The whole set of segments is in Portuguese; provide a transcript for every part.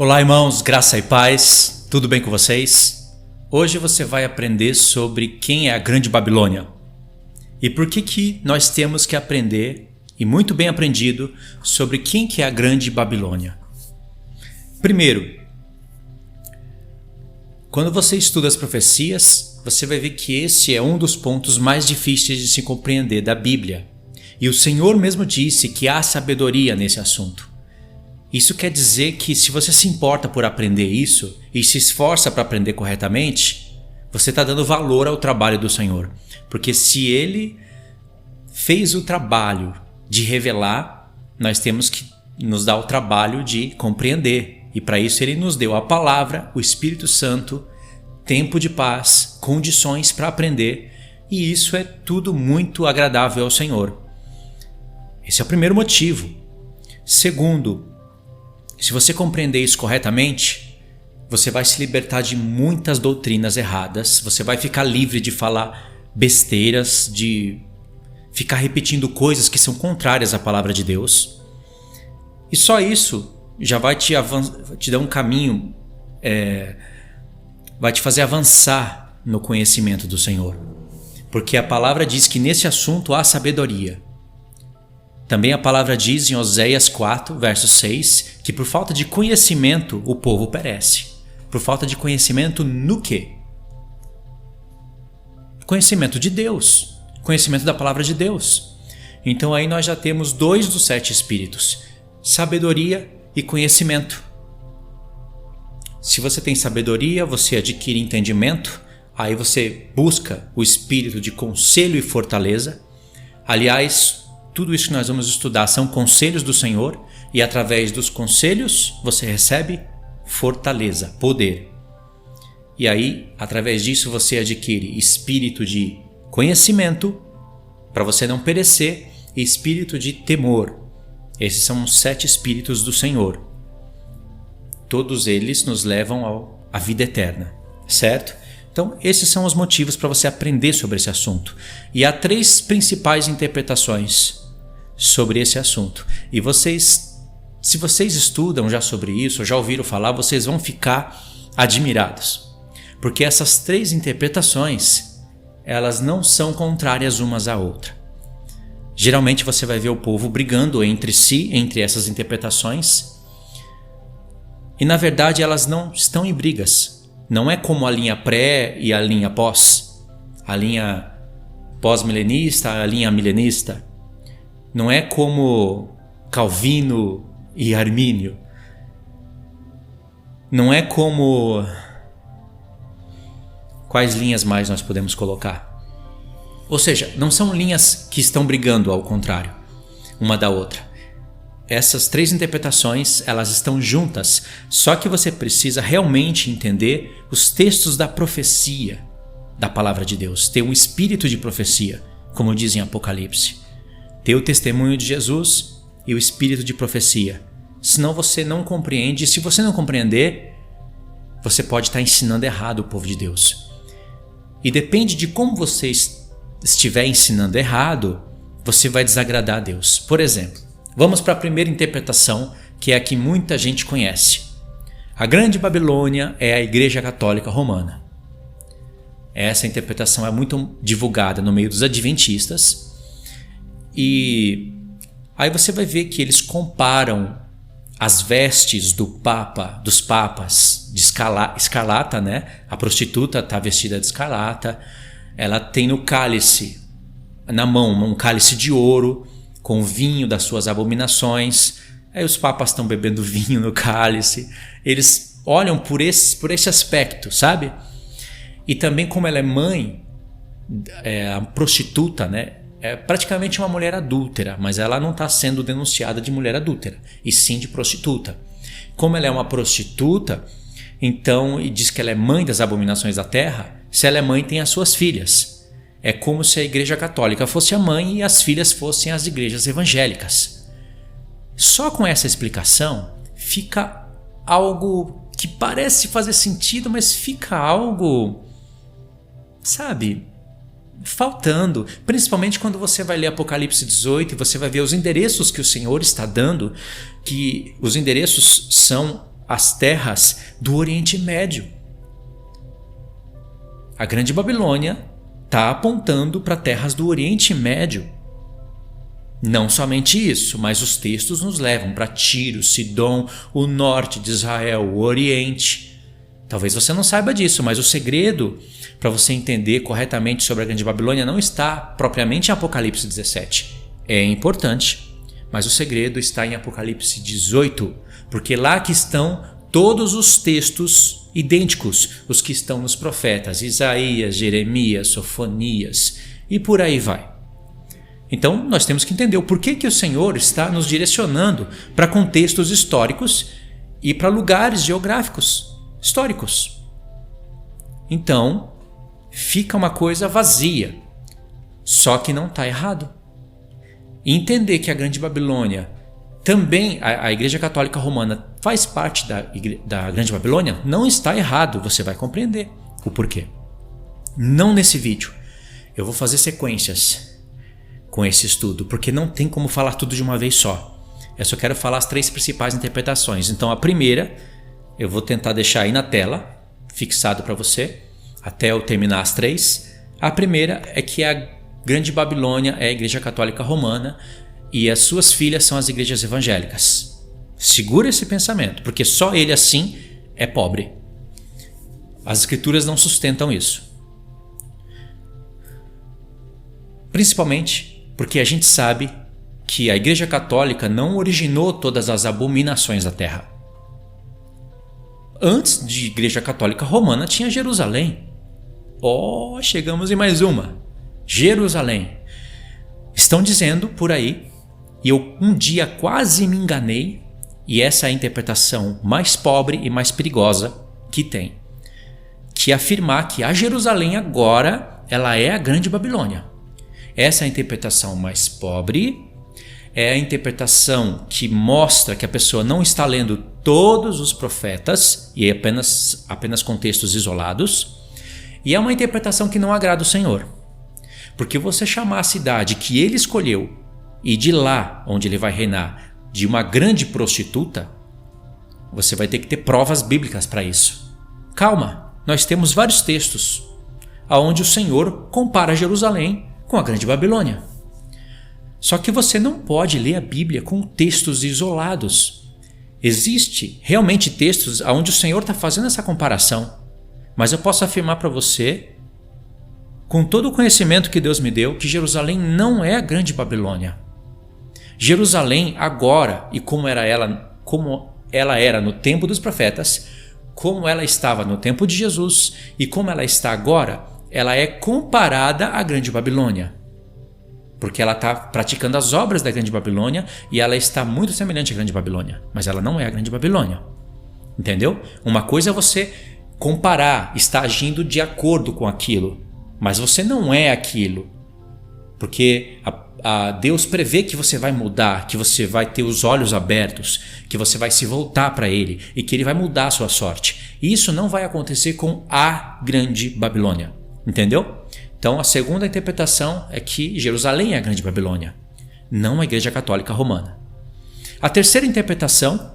Olá, irmãos, graça e paz, tudo bem com vocês? Hoje você vai aprender sobre quem é a Grande Babilônia e por que nós temos que aprender, e muito bem aprendido, sobre quem que é a Grande Babilônia. Primeiro, quando você estuda as profecias, você vai ver que esse é um dos pontos mais difíceis de se compreender da Bíblia. E o Senhor mesmo disse que há sabedoria nesse assunto. Isso quer dizer que se você se importa por aprender isso e se esforça para aprender corretamente, você está dando valor ao trabalho do Senhor. Porque se Ele fez o trabalho de revelar, nós temos que nos dar o trabalho de compreender. E para isso Ele nos deu a palavra, o Espírito Santo, tempo de paz, condições para aprender. E isso é tudo muito agradável ao Senhor. Esse é o primeiro motivo. Segundo, se você compreender isso corretamente, você vai se libertar de muitas doutrinas erradas, você vai ficar livre de falar besteiras, de ficar repetindo coisas que são contrárias à palavra de Deus. E só isso já vai te dar um caminho, vai te fazer avançar no conhecimento do Senhor. Porque a palavra diz que nesse assunto há sabedoria. Também a palavra diz em Oséias 4, verso 6, que por falta de conhecimento o povo perece. Por falta de conhecimento no quê? Conhecimento de Deus. Conhecimento da palavra de Deus. Então aí nós já temos 2 dos 7 espíritos. Sabedoria e conhecimento. Se você tem sabedoria, você adquire entendimento. Aí você busca o espírito de conselho e fortaleza. Aliás, tudo isso que nós vamos estudar são conselhos do Senhor, e através dos conselhos você recebe fortaleza, poder. E aí, através disso, você adquire espírito de conhecimento, para você não perecer, e espírito de temor. Esses são os 7 espíritos do Senhor. Todos eles nos levam à vida eterna, certo? Então, esses são os motivos para você aprender sobre esse assunto. E há 3 principais interpretações sobre esse assunto. E se vocês estudam já sobre isso, ou já ouviram falar, vocês vão ficar admirados. Porque essas 3 interpretações, elas não são contrárias umas à outra. Geralmente você vai ver o povo brigando entre si, entre essas interpretações. E na verdade elas não estão em brigas. Não é como a linha pré e a linha pós. A linha pós-milenista, a linha milenista. Não é como Calvino e Armínio. Não é como... Quais linhas mais nós podemos colocar? Ou seja, não são linhas que estão brigando ao contrário, uma da outra. Essas 3 interpretações, elas estão juntas, só que você precisa realmente entender os textos da profecia da palavra de Deus, ter um espírito de profecia, como diz em Apocalipse. Ter o testemunho de Jesus e o espírito de profecia. Senão você não compreende, e se você não compreender, você pode estar ensinando errado o povo de Deus. E depende de como você estiver ensinando errado, você vai desagradar a Deus. Por exemplo, vamos para a primeira interpretação, que é a que muita gente conhece. A Grande Babilônia é a Igreja Católica Romana. Essa interpretação é muito divulgada no meio dos adventistas. E aí você vai ver que eles comparam as vestes dos papas de escarlata, né? A prostituta está vestida de escarlata. Ela tem no cálice, na mão, um cálice de ouro com vinho das suas abominações. Aí os papas estão bebendo vinho no cálice. Eles olham por esse aspecto, sabe? E também como ela é mãe, a prostituta, né? É praticamente uma mulher adúltera, mas ela não está sendo denunciada de mulher adúltera, e sim de prostituta. Como ela é uma prostituta, então, e diz que ela é mãe das abominações da terra, se ela é mãe, tem as suas filhas. É como se a Igreja Católica fosse a mãe e as filhas fossem as igrejas evangélicas. Só com essa explicação, fica algo que parece fazer sentido, mas fica algo, sabe, faltando, principalmente quando você vai ler Apocalipse 18 e você vai ver os endereços que o Senhor está dando, que os endereços são as terras do Oriente Médio. A Grande Babilônia está apontando para terras do Oriente Médio. Não somente isso, mas os textos nos levam para Tiro, Sidom, o norte de Israel, o Oriente. Talvez você não saiba disso, mas o segredo para você entender corretamente sobre a Grande Babilônia não está propriamente em Apocalipse 17. É importante, mas o segredo está em Apocalipse 18, porque lá que estão todos os textos idênticos, os que estão nos profetas, Isaías, Jeremias, Sofonias e por aí vai. Então nós temos que entender o porquê que o Senhor está nos direcionando para contextos históricos e para lugares geográficos históricos. Então fica uma coisa vazia, só que não está errado. Entender que a Grande Babilônia também, a Igreja Católica Romana faz parte da Grande Babilônia, não está errado, você vai compreender o porquê. Não nesse vídeo, eu vou fazer sequências com esse estudo, porque não tem como falar tudo de uma vez só. Eu só quero falar as 3 principais interpretações. Então a primeira, eu vou tentar deixar aí na tela, fixado para você, até eu terminar as 3. A primeira é que a Grande Babilônia é a Igreja Católica Romana e as suas filhas são as igrejas evangélicas. Segura esse pensamento, porque só ele assim é pobre. As escrituras não sustentam isso. Principalmente porque a gente sabe que a Igreja Católica não originou todas as abominações da terra. Antes de Igreja Católica Romana tinha Jerusalém. Chegamos em mais uma. Jerusalém. Estão dizendo por aí, e eu um dia quase me enganei, e essa é a interpretação mais pobre e mais perigosa que tem, que afirmar que a Jerusalém agora ela é a Grande Babilônia. Essa é a interpretação mais pobre, é a interpretação que mostra que a pessoa não está lendo todos os profetas e apenas contextos isolados, e é uma interpretação que não agrada o Senhor. Porque você chamar a cidade que ele escolheu e de lá onde ele vai reinar de uma grande prostituta, você vai ter que ter provas bíblicas para isso. Calma, nós temos vários textos onde o Senhor compara Jerusalém com a Grande Babilônia. Só que você não pode ler a Bíblia com textos isolados. Existe realmente textos onde o Senhor está fazendo essa comparação, mas eu posso afirmar para você, com todo o conhecimento que Deus me deu, que Jerusalém não é a Grande Babilônia. Jerusalém agora, e como ela era no tempo dos profetas, como ela estava no tempo de Jesus e como ela está agora, ela é comparada à Grande Babilônia, porque ela está praticando as obras da Grande Babilônia e ela está muito semelhante à Grande Babilônia, mas ela não é a Grande Babilônia. Entendeu? Uma coisa é você comparar, está agindo de acordo com aquilo, mas você não é aquilo, porque Deus prevê que você vai mudar, que você vai ter os olhos abertos, que você vai se voltar para Ele e que Ele vai mudar a sua sorte. E isso não vai acontecer com a Grande Babilônia. Entendeu? Então a segunda interpretação é que Jerusalém é a Grande Babilônia, não a Igreja Católica Romana. A terceira interpretação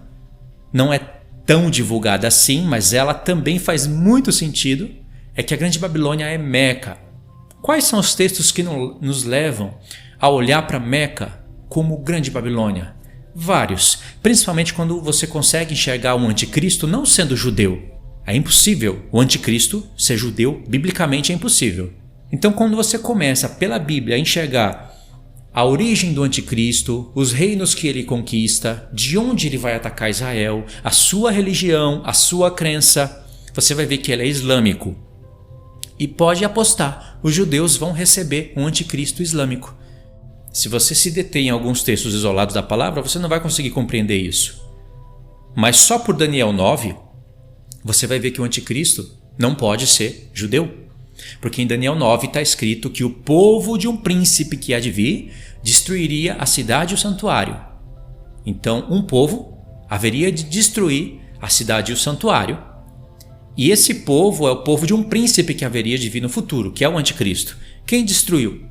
não é tão divulgada assim, mas ela também faz muito sentido, é que a Grande Babilônia é Meca. Quais são os textos que nos levam a olhar para Meca como Grande Babilônia? Vários, principalmente quando você consegue enxergar o anticristo não sendo judeu. É impossível o anticristo ser judeu, biblicamente é impossível. Então quando você começa pela Bíblia a enxergar a origem do anticristo, os reinos que ele conquista, de onde ele vai atacar Israel, a sua religião, a sua crença, você vai ver que ele é islâmico. E pode apostar, os judeus vão receber um anticristo islâmico. Se você se detém em alguns textos isolados da palavra, você não vai conseguir compreender isso. Mas só por Daniel 9, você vai ver que o anticristo não pode ser judeu. Porque em Daniel 9 está escrito que o povo de um príncipe que há de vir destruiria a cidade e o santuário. Então um povo haveria de destruir a cidade e o santuário. E esse povo é o povo de um príncipe que haveria de vir no futuro, que é o anticristo. Quem destruiu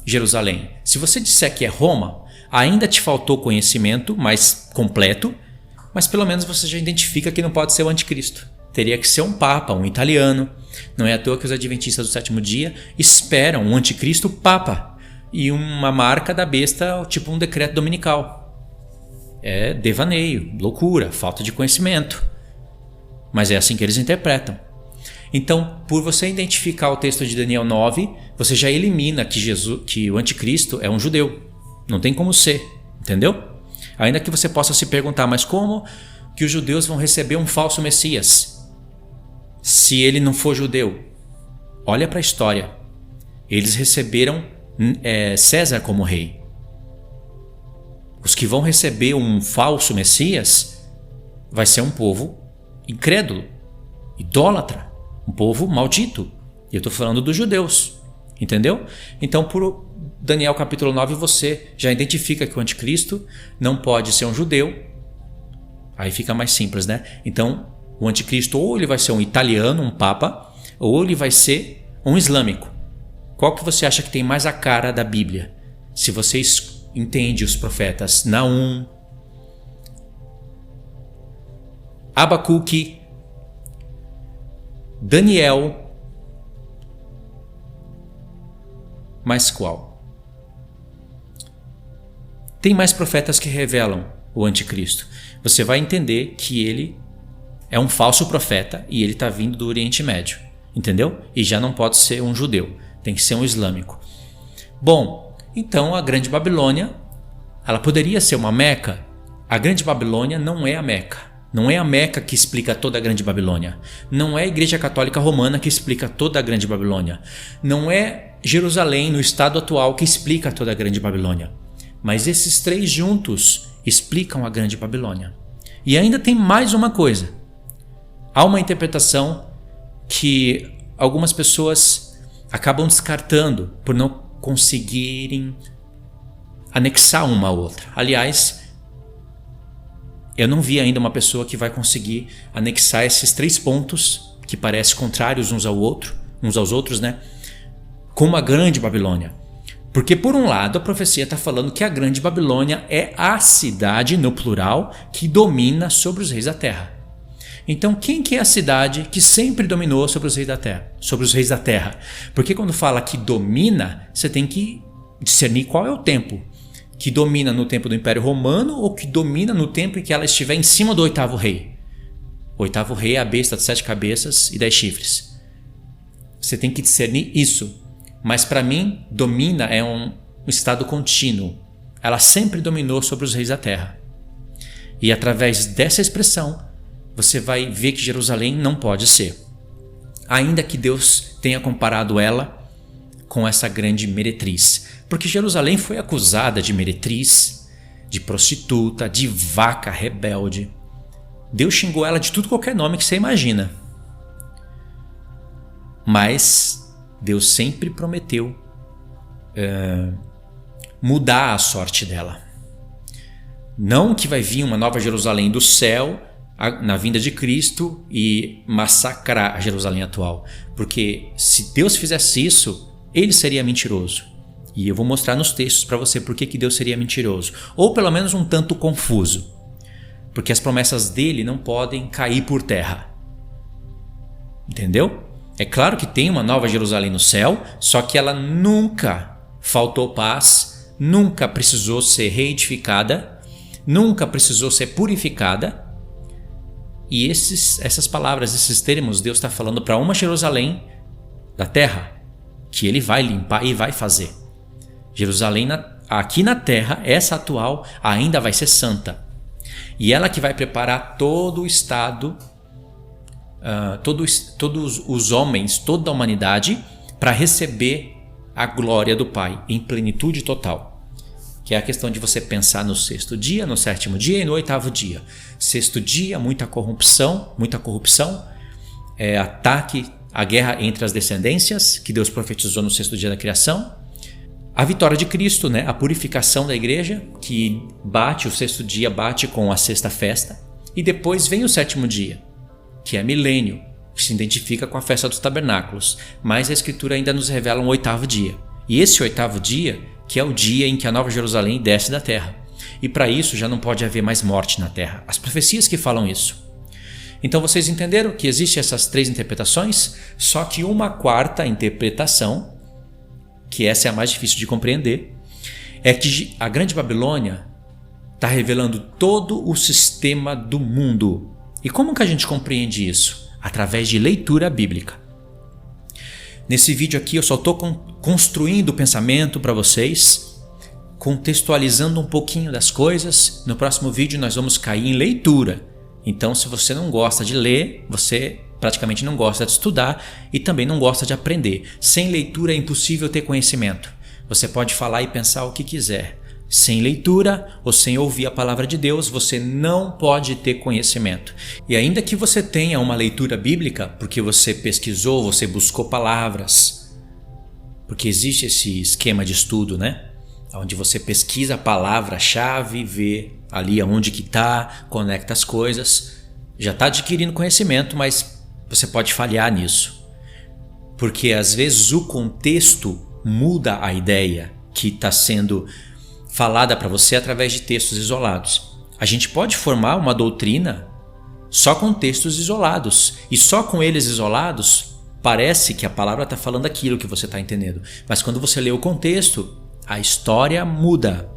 Jerusalém? Se você disser que é Roma, ainda te faltou conhecimento mais completo, mas pelo menos você já identifica que não pode ser o anticristo. Teria que ser um papa, um italiano. Não é à toa que os adventistas do sétimo dia esperam um anticristo papa e uma marca da besta, tipo um decreto dominical. É devaneio, loucura, falta de conhecimento. Mas é assim que eles interpretam. Então, por você identificar o texto de Daniel 9, você já elimina que o anticristo é um judeu. Não tem como ser, entendeu? Ainda que você possa se perguntar, mas como que os judeus vão receber um falso Messias se ele não for judeu? Olha para a história. Eles receberam César como rei. Os que vão receber um falso Messias vai ser um povo incrédulo, idólatra, um povo maldito. E eu estou falando dos judeus, entendeu? Então, por Daniel capítulo 9, você já identifica que o anticristo não pode ser um judeu. Aí fica mais simples, né? Então, o anticristo ou ele vai ser um italiano, um papa, ou ele vai ser um islâmico. Qual que você acha que tem mais a cara da Bíblia? Se você entende os profetas Naum, Abacuque, Daniel, mas qual? Tem mais profetas que revelam o anticristo. Você vai entender que ele é um falso profeta e ele está vindo do Oriente Médio, entendeu? E já não pode ser um judeu, tem que ser um islâmico. Bom, então a Grande Babilônia, ela poderia ser uma Meca? A Grande Babilônia não é a Meca. Não é a Meca que explica toda a Grande Babilônia. Não é a Igreja Católica Romana que explica toda a Grande Babilônia. Não é Jerusalém, no estado atual, que explica toda a Grande Babilônia. Mas esses três juntos explicam a Grande Babilônia. E ainda tem mais uma coisa. Há uma interpretação que algumas pessoas acabam descartando por não conseguirem anexar uma à outra. Aliás, eu não vi ainda uma pessoa que vai conseguir anexar esses três pontos que parecem contrários uns aos outros, né? Como a Grande Babilônia. Porque por um lado a profecia está falando que a Grande Babilônia é a cidade, no plural, que domina sobre os reis da terra. Então quem que é a cidade que sempre dominou sobre os reis da terra? Sobre os reis da terra. Porque quando fala que domina, você tem que discernir qual é o tempo. Que domina no tempo do Império Romano ou que domina no tempo em que ela estiver em cima do oitavo rei. O oitavo rei é a besta de 7 cabeças e 10 chifres. Você tem que discernir isso. Mas para mim, domina é um estado contínuo. Ela sempre dominou sobre os reis da terra. E através dessa expressão, você vai ver que Jerusalém não pode ser. Ainda que Deus tenha comparado ela com essa grande meretriz. Porque Jerusalém foi acusada de meretriz, de prostituta, de vaca rebelde. Deus xingou ela de tudo qualquer nome que você imagina. Mas Deus sempre prometeu mudar a sorte dela. Não que vai vir uma nova Jerusalém do céu na vinda de Cristo e massacrar a Jerusalém atual. Porque se Deus fizesse isso, ele seria mentiroso. E eu vou mostrar nos textos para você por que Deus seria mentiroso. Ou pelo menos um tanto confuso. Porque as promessas dele não podem cair por terra. Entendeu? É claro que tem uma nova Jerusalém no céu, só que ela nunca faltou paz, nunca precisou ser reedificada, nunca precisou ser purificada. E essas palavras, esses termos, Deus está falando para uma Jerusalém da terra, que ele vai limpar e vai fazer. Jerusalém aqui na terra, essa atual, ainda vai ser santa. E ela que vai preparar todo o estado, todos os homens, toda a humanidade, para receber a glória do Pai em plenitude total. Que é a questão de você pensar no sexto dia, no sétimo dia e no oitavo dia. Sexto dia, muita corrupção, ataque, a guerra entre as descendências, que Deus profetizou no sexto dia da criação. A vitória de Cristo, né? A purificação da igreja, que o sexto dia bate com a sexta festa. E depois vem o sétimo dia, que é milênio, que se identifica com a festa dos tabernáculos. Mas a Escritura ainda nos revela um oitavo dia. E esse oitavo dia, que é o dia em que a Nova Jerusalém desce da terra. e para isso já não pode haver mais morte na terra. As profecias que falam isso. Então vocês entenderam que existem essas 3 interpretações, só que uma quarta interpretação, que essa é a mais difícil de compreender, é que a Grande Babilônia está revelando todo o sistema do mundo. E como que a gente compreende isso? Através de leitura bíblica. Nesse vídeo aqui eu só estou construindo o pensamento para vocês, contextualizando um pouquinho das coisas. No próximo vídeo nós vamos cair em leitura. Então, se você não gosta de ler, você praticamente não gosta de estudar e também não gosta de aprender. Sem leitura é impossível ter conhecimento. Você pode falar e pensar o que quiser. Sem leitura ou sem ouvir a palavra de Deus, você não pode ter conhecimento. E ainda que você tenha uma leitura bíblica, porque você pesquisou, você buscou palavras, porque existe esse esquema de estudo, né? Onde você pesquisa a palavra-chave, vê ali aonde que está, conecta as coisas, já está adquirindo conhecimento, mas você pode falhar nisso. Porque às vezes o contexto muda a ideia que está sendo falada para você através de textos isolados. A gente pode formar uma doutrina só com textos isolados, e só com eles isolados parece que a palavra está falando aquilo que você está entendendo. Mas quando você lê o contexto, a história muda.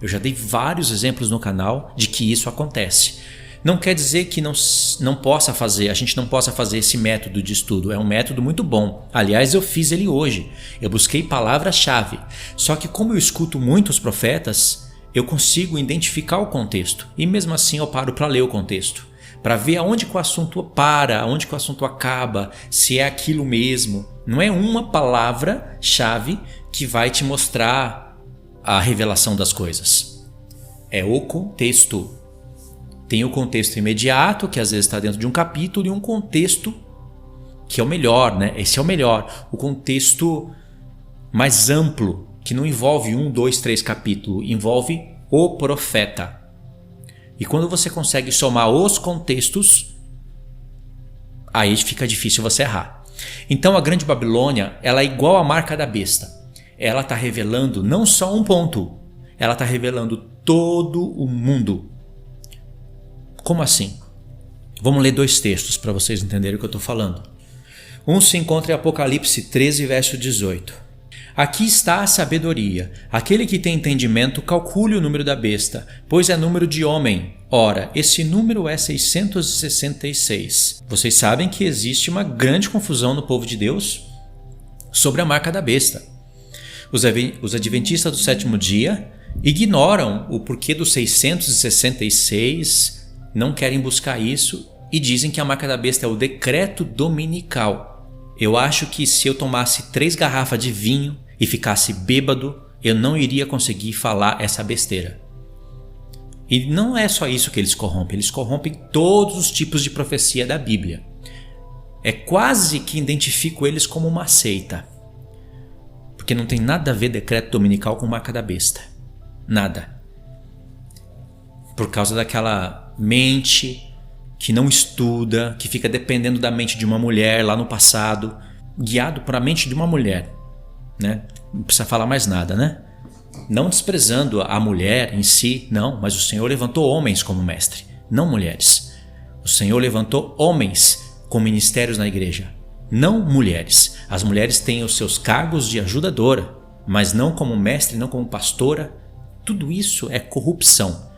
Eu já dei vários exemplos no canal de que isso acontece. Não quer dizer que a gente não possa fazer esse método de estudo. É um método muito bom. Aliás, eu fiz ele hoje. Eu busquei palavras-chave. Só que como eu escuto muitos profetas, eu consigo identificar o contexto. E mesmo assim eu paro para ler o contexto. Para ver aonde que o assunto para, aonde que o assunto acaba, se é aquilo mesmo. Não é uma palavra-chave que vai te mostrar a revelação das coisas. É o contexto. Tem o contexto imediato, que às vezes está dentro de um capítulo, e um contexto que é o melhor, né? Esse é o melhor. O contexto mais amplo, que não envolve 1, 2, 3 capítulos, envolve o profeta. E quando você consegue somar os contextos, aí fica difícil você errar. Então a Grande Babilônia, ela é igual à marca da besta. Ela está revelando não só um ponto, ela está revelando todo o mundo. Como assim? Vamos ler 2 textos para vocês entenderem o que eu estou falando. Um se encontra em Apocalipse 13, verso 18. Aqui está a sabedoria. Aquele que tem entendimento, calcule o número da besta, pois é número de homem. Ora, esse número é 666. Vocês sabem que existe uma grande confusão no povo de Deus sobre a marca da besta. Os adventistas do 7º dia ignoram o porquê do 666, não querem buscar isso e dizem que a marca da besta é o decreto dominical. Eu acho que se eu tomasse 3 garrafas de vinho e ficasse bêbado, eu não iria conseguir falar essa besteira. E não é só isso que eles corrompem todos os tipos de profecia da Bíblia. É quase que identifico eles como uma seita. Porque não tem nada a ver decreto dominical com marca da besta. Nada. Por causa daquela mente que não estuda, que fica dependendo da mente de uma mulher lá no passado, guiado por a mente de uma mulher, né? Não precisa falar mais nada, né? Não desprezando a mulher em si, não, mas o Senhor levantou homens como mestre, não mulheres. O Senhor levantou homens com ministérios na igreja, não mulheres. As mulheres têm os seus cargos de ajudadora, mas não como mestre, não como pastora. Tudo isso é corrupção.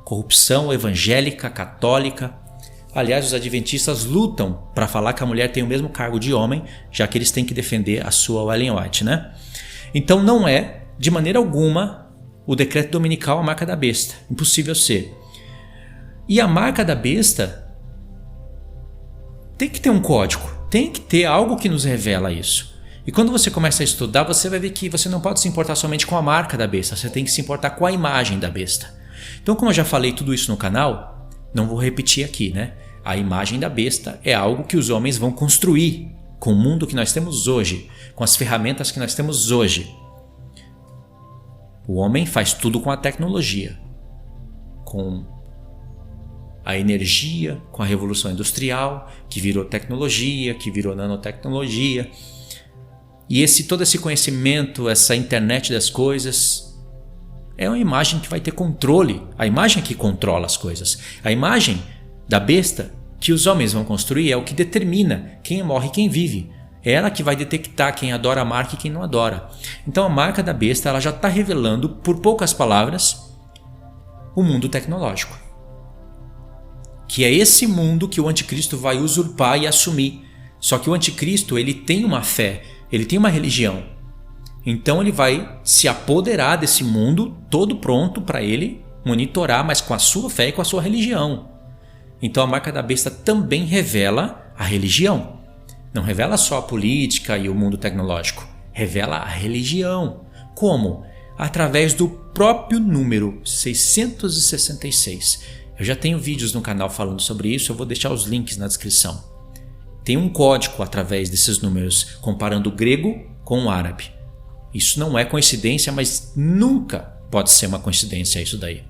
Corrupção evangélica, católica. Aliás, os adventistas lutam para falar que a mulher tem o mesmo cargo de homem, já que eles têm que defender a sua Ellen White, né? Então não é, de maneira alguma, o decreto dominical a marca da besta. Impossível ser. E a marca da besta tem que ter um código, tem que ter algo que nos revela isso. E quando você começa a estudar, você vai ver que você não pode se importar somente com a marca da besta, você tem que se importar com a imagem da besta. Então, como eu já falei tudo isso no canal, não vou repetir aqui, né? A imagem da besta é algo que os homens vão construir com o mundo que nós temos hoje, com as ferramentas que nós temos hoje. O homem faz tudo com a tecnologia, com a energia, com a revolução industrial, que virou tecnologia, que virou nanotecnologia. E todo esse conhecimento, essa internet das coisas, é uma imagem que vai ter controle. A imagem é que controla as coisas. A imagem da besta que os homens vão construir é o que determina quem morre e quem vive. É ela que vai detectar quem adora a marca e quem não adora. Então a marca da besta ela já está revelando, por poucas palavras, o mundo tecnológico. Que é esse mundo que o anticristo vai usurpar e assumir. Só que o anticristo ele tem uma fé, ele tem uma religião. Então ele vai se apoderar desse mundo todo pronto para ele monitorar, mas com a sua fé e com a sua religião. Então a marca da besta também revela a religião. Não revela só a política e o mundo tecnológico. Revela a religião. Como? Através do próprio número 666. Eu já tenho vídeos no canal falando sobre isso, eu vou deixar os links na descrição. Tem um código através desses números, comparando o grego com o árabe. Isso não é coincidência, mas nunca pode ser uma coincidência isso daí.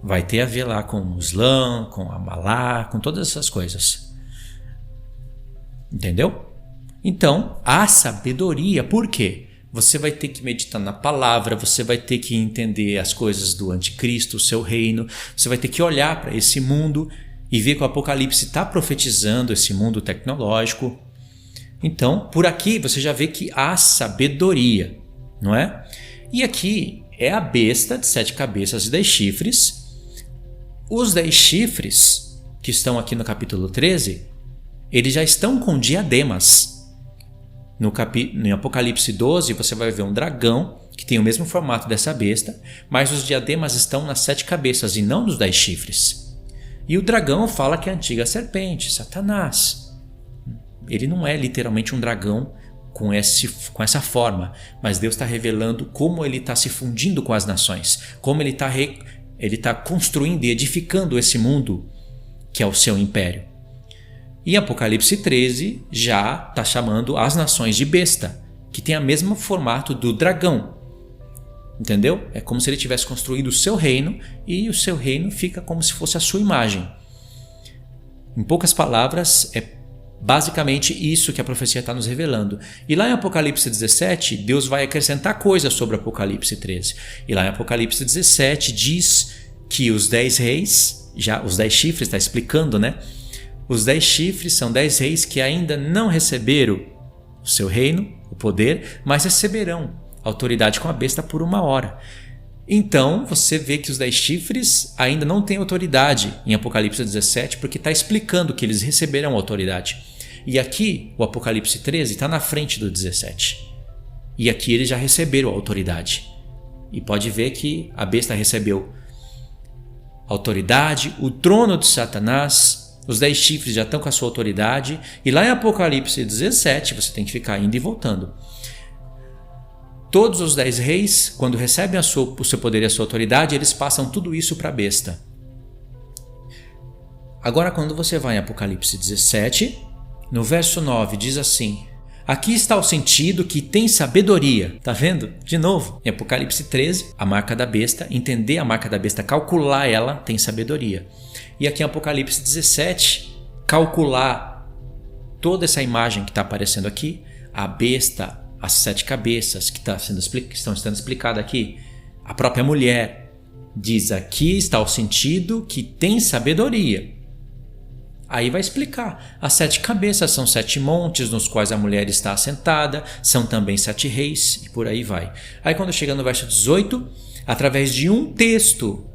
Vai ter a ver lá com o Islã, com a Malá, com todas essas coisas. Entendeu? Então, a sabedoria, por quê? Você vai ter que meditar na palavra, você vai ter que entender as coisas do anticristo, o seu reino, você vai ter que olhar para esse mundo e ver que o Apocalipse está profetizando esse mundo tecnológico. Então, por aqui você já vê que há sabedoria, não é? E aqui é a besta de 7 cabeças e 10 chifres. Os 10 chifres que estão aqui no capítulo 13, eles já estão com diademas. No Apocalipse 12 você vai ver um dragão que tem o mesmo formato dessa besta, mas os diademas estão nas 7 cabeças e não nos 10 chifres. E o dragão fala que é a antiga serpente, Satanás. Ele não é literalmente um dragão com essa forma, mas Deus está revelando como ele está se fundindo com as nações, como ele está construindo e edificando esse mundo que é o seu império. E Apocalipse 13 já está chamando as nações de besta, que tem o mesmo formato do dragão. Entendeu? É como se ele tivesse construído o seu reino e o seu reino fica como se fosse a sua imagem. Em poucas palavras, é basicamente isso que a profecia está nos revelando. E lá em Apocalipse 17, Deus vai acrescentar coisas sobre Apocalipse 13. E lá em Apocalipse 17 diz que os 10 reis, já os 10 chifres, está explicando, né? Os 10 chifres são 10 reis que ainda não receberam o seu reino, o poder, mas receberão autoridade com a besta por 1 hora. Então você vê que os 10 chifres ainda não têm autoridade em Apocalipse 17, porque está explicando que eles receberão autoridade. E aqui o Apocalipse 13 está na frente do 17. E aqui eles já receberam autoridade. E pode ver que a besta recebeu autoridade, o trono de Satanás. Os 10 chifres já estão com a sua autoridade. E lá em Apocalipse 17, você tem que ficar indo e voltando. Todos os 10 reis, quando recebem o seu poder e a sua autoridade, eles passam tudo isso para a besta. Agora, quando você vai em Apocalipse 17, no verso 9, diz assim: aqui está o sentido que tem sabedoria. Tá vendo? De novo, em Apocalipse 13, a marca da besta, entender a marca da besta, calcular ela, tem sabedoria. E aqui em Apocalipse 17, calcular toda essa imagem que está aparecendo aqui, a besta, as 7 cabeças que estão sendo explicadas aqui, a própria mulher, diz aqui está o sentido que tem sabedoria. Aí vai explicar, as 7 cabeças são 7 montes nos quais a mulher está assentada, são também 7 reis e por aí vai. Aí quando chega no verso 18, através de um texto,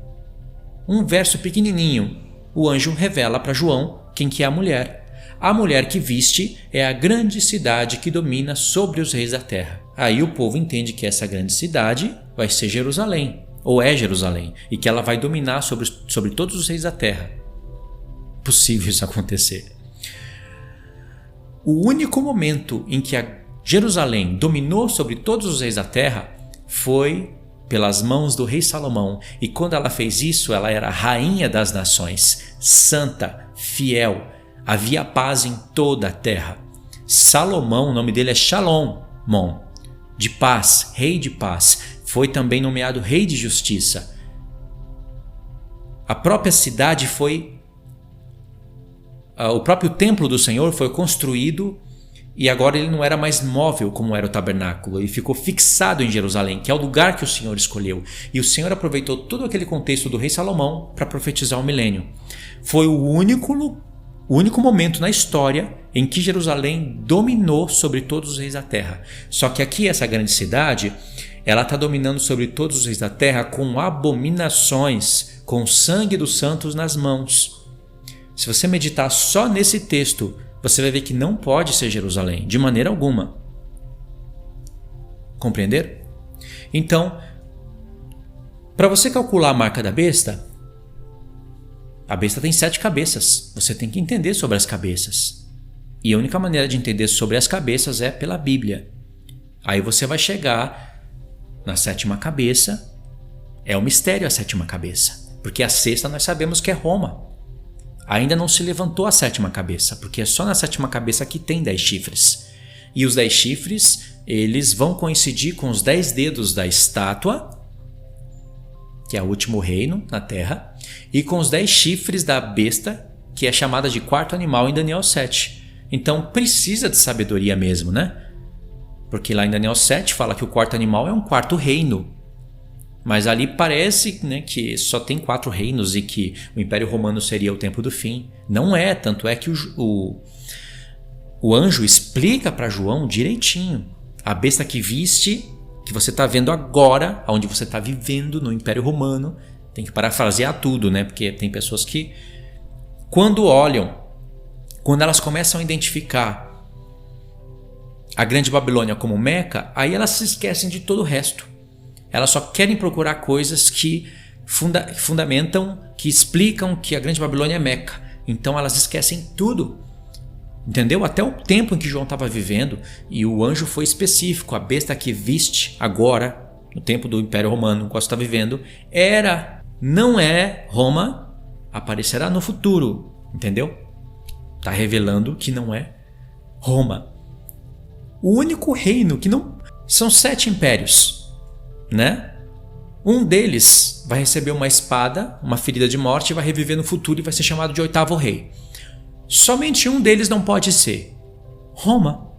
um verso pequenininho, o anjo revela para João quem que é a mulher. A mulher que viste é a grande cidade que domina sobre os reis da terra. Aí o povo entende que essa grande cidade vai ser Jerusalém, ou é Jerusalém, e que ela vai dominar sobre todos os reis da terra. Possível isso acontecer. O único momento em que a Jerusalém dominou sobre todos os reis da terra foi pelas mãos do rei Salomão. E quando ela fez isso, ela era rainha das nações, santa, fiel. Havia paz em toda a terra. Salomão, o nome dele é Shalom, de paz, rei de paz. Foi também nomeado rei de justiça. A própria cidade o próprio templo do Senhor foi construído E agora ele não era mais móvel como era o tabernáculo, ele ficou fixado em Jerusalém, que é o lugar que o Senhor escolheu. E o Senhor aproveitou todo aquele contexto do rei Salomão para profetizar o milênio. Foi o único momento na história em que Jerusalém dominou sobre todos os reis da terra. Só que aqui, essa grande cidade, ela está dominando sobre todos os reis da terra com abominações, com o sangue dos santos nas mãos. Se você meditar só nesse texto, você vai ver que não pode ser Jerusalém, de maneira alguma. Compreenderam? Então, para você calcular a marca da besta, a besta tem 7 cabeças. Você tem que entender sobre as cabeças. E a única maneira de entender sobre as cabeças é pela Bíblia. Aí você vai chegar na 7ª cabeça. É um mistério a 7ª cabeça, porque a 6ª nós sabemos que é Roma. Ainda não se levantou a 7ª cabeça, porque é só na 7ª cabeça que tem 10 chifres. E os 10 chifres, eles vão coincidir com os 10 dedos da estátua, que é o último reino na terra, e com os 10 chifres da besta, que é chamada de 4º animal em Daniel 7. Então precisa de sabedoria mesmo, né? Porque lá em Daniel 7 fala que o 4º animal é um 4º reino. Mas ali parece, né, que só tem 4 reinos e que o Império Romano seria o tempo do fim. Não é, tanto é que o anjo explica para João direitinho. A besta que viste, que você está vendo agora, onde você está vivendo no Império Romano, tem que parafrasear tudo, né? Porque tem pessoas que, quando olham, quando elas começam a identificar a Grande Babilônia como Meca, aí elas se esquecem de todo o resto. Elas só querem procurar coisas que fundamentam, que explicam que a Grande Babilônia é Meca. Então elas esquecem tudo. Entendeu? Até o tempo em que João estava vivendo, e o anjo foi específico. A besta que viste agora, no tempo do Império Romano, qual você está vivendo, não é Roma, aparecerá no futuro. Entendeu? Está revelando que não é Roma. O único reino que não... São 7 impérios. Né? Um deles vai receber uma espada, uma ferida de morte, e vai reviver no futuro e vai ser chamado de 8º rei. Somente um deles não pode ser Roma,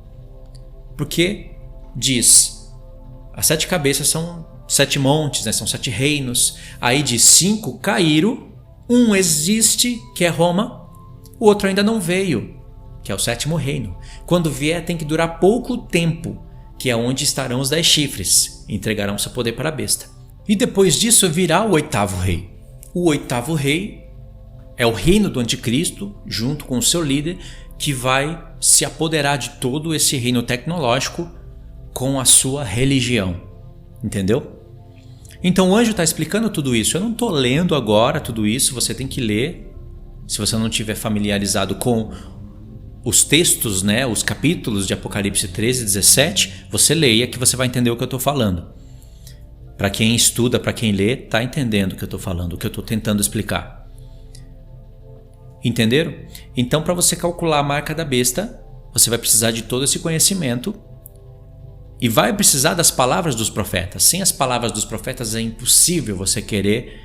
porque diz, as 7 cabeças são 7 montes, né? São 7 reinos. Aí diz 5 caíram, um existe, que é Roma, o outro ainda não veio, que é o 7º reino. Quando vier tem que durar pouco tempo, que é onde estarão os 10 chifres, entregarão seu poder para a besta. E depois disso virá o 8º rei. O 8º rei é o reino do anticristo, junto com o seu líder, que vai se apoderar de todo esse reino tecnológico com a sua religião. Entendeu? Então o anjo está explicando tudo isso. Eu não estou lendo agora tudo isso, você tem que ler. Se você não estiver familiarizado com os textos, né, os capítulos de Apocalipse 13 e 17, você leia que você vai entender o que eu estou falando. Para quem estuda, para quem lê, está entendendo o que eu estou falando, o que eu estou tentando explicar. Entenderam? Então, para você calcular a marca da besta, você vai precisar de todo esse conhecimento e vai precisar das palavras dos profetas. Sem as palavras dos profetas é impossível você querer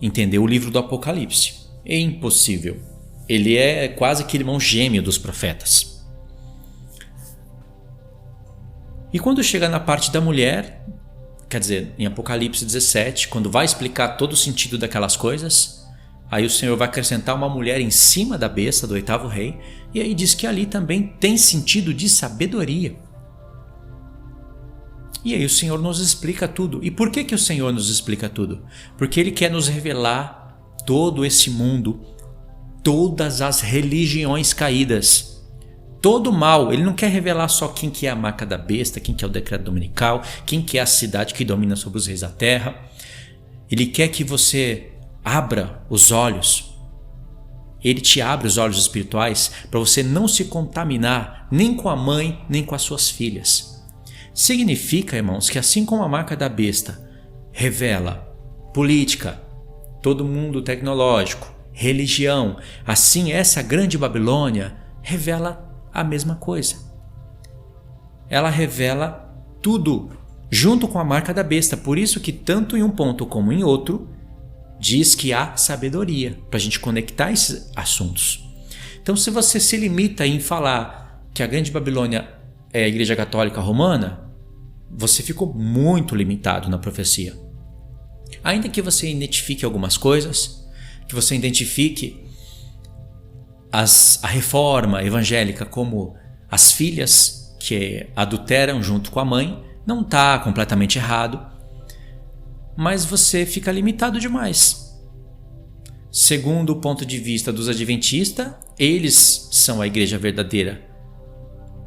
entender o livro do Apocalipse. É impossível. Ele é quase que irmão gêmeo dos profetas. E quando chega na parte da mulher, quer dizer, em Apocalipse 17, quando vai explicar todo o sentido daquelas coisas, aí o Senhor vai acrescentar uma mulher em cima da besta do 8º rei, e aí diz que ali também tem sentido de sabedoria. E aí o Senhor nos explica tudo. E por que o Senhor nos explica tudo? Porque Ele quer nos revelar todo esse mundo, todas as religiões caídas, todo o mal. Ele não quer revelar só quem que é a marca da besta, quem que é o decreto dominical, quem que é a cidade que domina sobre os reis da terra. Ele quer que você abra os olhos. Ele te abre os olhos espirituais para você não se contaminar nem com a mãe, nem com as suas filhas. Significa, irmãos, que assim como a marca da besta revela política, todo mundo tecnológico, religião, assim essa grande Babilônia revela a mesma coisa. Ela revela tudo junto com a marca da besta. Por isso que tanto em um ponto como em outro diz que há sabedoria para a gente conectar esses assuntos. Então, se você se limita em falar que a Grande Babilônia é a Igreja Católica Romana, você ficou muito limitado na profecia. Ainda que você identifique algumas coisas, que você identifique a reforma evangélica como as filhas que adulteram junto com a mãe, não está completamente errado, mas você fica limitado demais. Segundo o ponto de vista dos adventistas, eles são a igreja verdadeira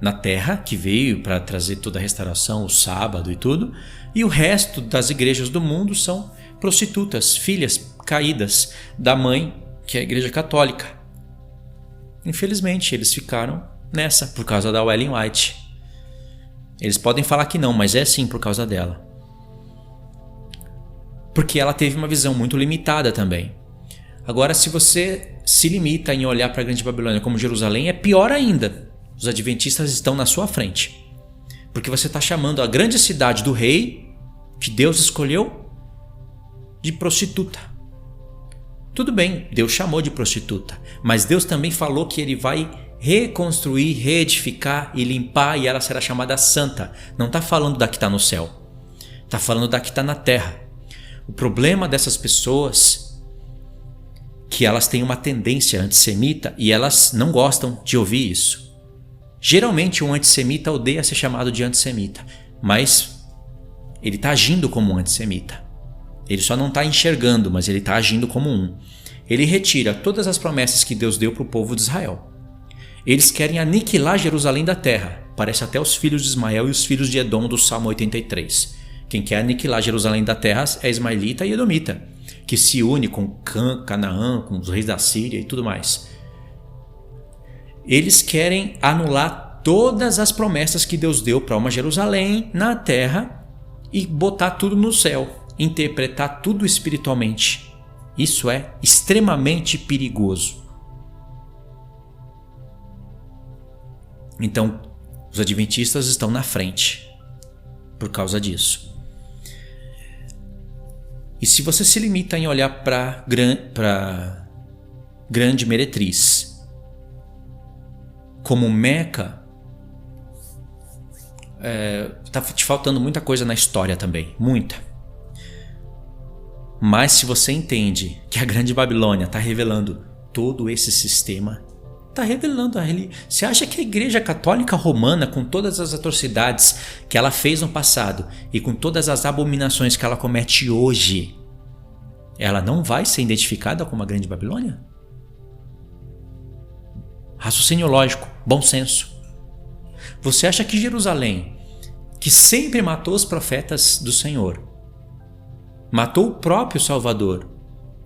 na terra, que veio para trazer toda a restauração, o sábado e tudo, e o resto das igrejas do mundo são prostitutas, filhas caídas da mãe, que é a igreja católica. Infelizmente, eles ficaram nessa por causa da Ellen White. Eles podem falar que não, mas é sim por causa dela. Porque ela teve uma visão muito limitada também. Agora, se você se limita em olhar para a Grande Babilônia como Jerusalém, é pior ainda. Os adventistas estão na sua frente. Porque você está chamando a grande cidade do rei, que Deus escolheu, de prostituta. Tudo bem, Deus chamou de prostituta, mas Deus também falou que Ele vai reconstruir, reedificar e limpar, e ela será chamada santa. Não está falando da que está no céu, está falando da que está na terra. O problema dessas pessoas é que elas têm uma tendência antissemita e elas não gostam de ouvir isso. Geralmente um antissemita odeia ser chamado de antissemita, mas ele está agindo como um antissemita. Ele só não está enxergando, mas ele está agindo como um. Ele retira todas as promessas que Deus deu para o povo de Israel. Eles querem aniquilar Jerusalém da terra. Parece até os filhos de Ismael e os filhos de Edom do Salmo 83. Quem quer aniquilar Jerusalém da terra é ismaelita e edomita, que se une com Canaã, com os reis da Síria e tudo mais. Eles querem anular todas as promessas que Deus deu para uma Jerusalém na terra e botar tudo no céu. Interpretar tudo espiritualmente. Isso é extremamente perigoso. Então, os adventistas estão na frente por causa disso. E se você se limita em olhar para grande meretriz como Meca, está te faltando muita coisa na história também, muita. Mas se você entende que a Grande Babilônia está revelando todo esse sistema, está revelando Você acha que a Igreja Católica Romana, com todas as atrocidades que ela fez no passado e com todas as abominações que ela comete hoje, ela não vai ser identificada como a Grande Babilônia? Raciocínio lógico, bom senso. Você acha que Jerusalém, que sempre matou os profetas do Senhor, matou o próprio Salvador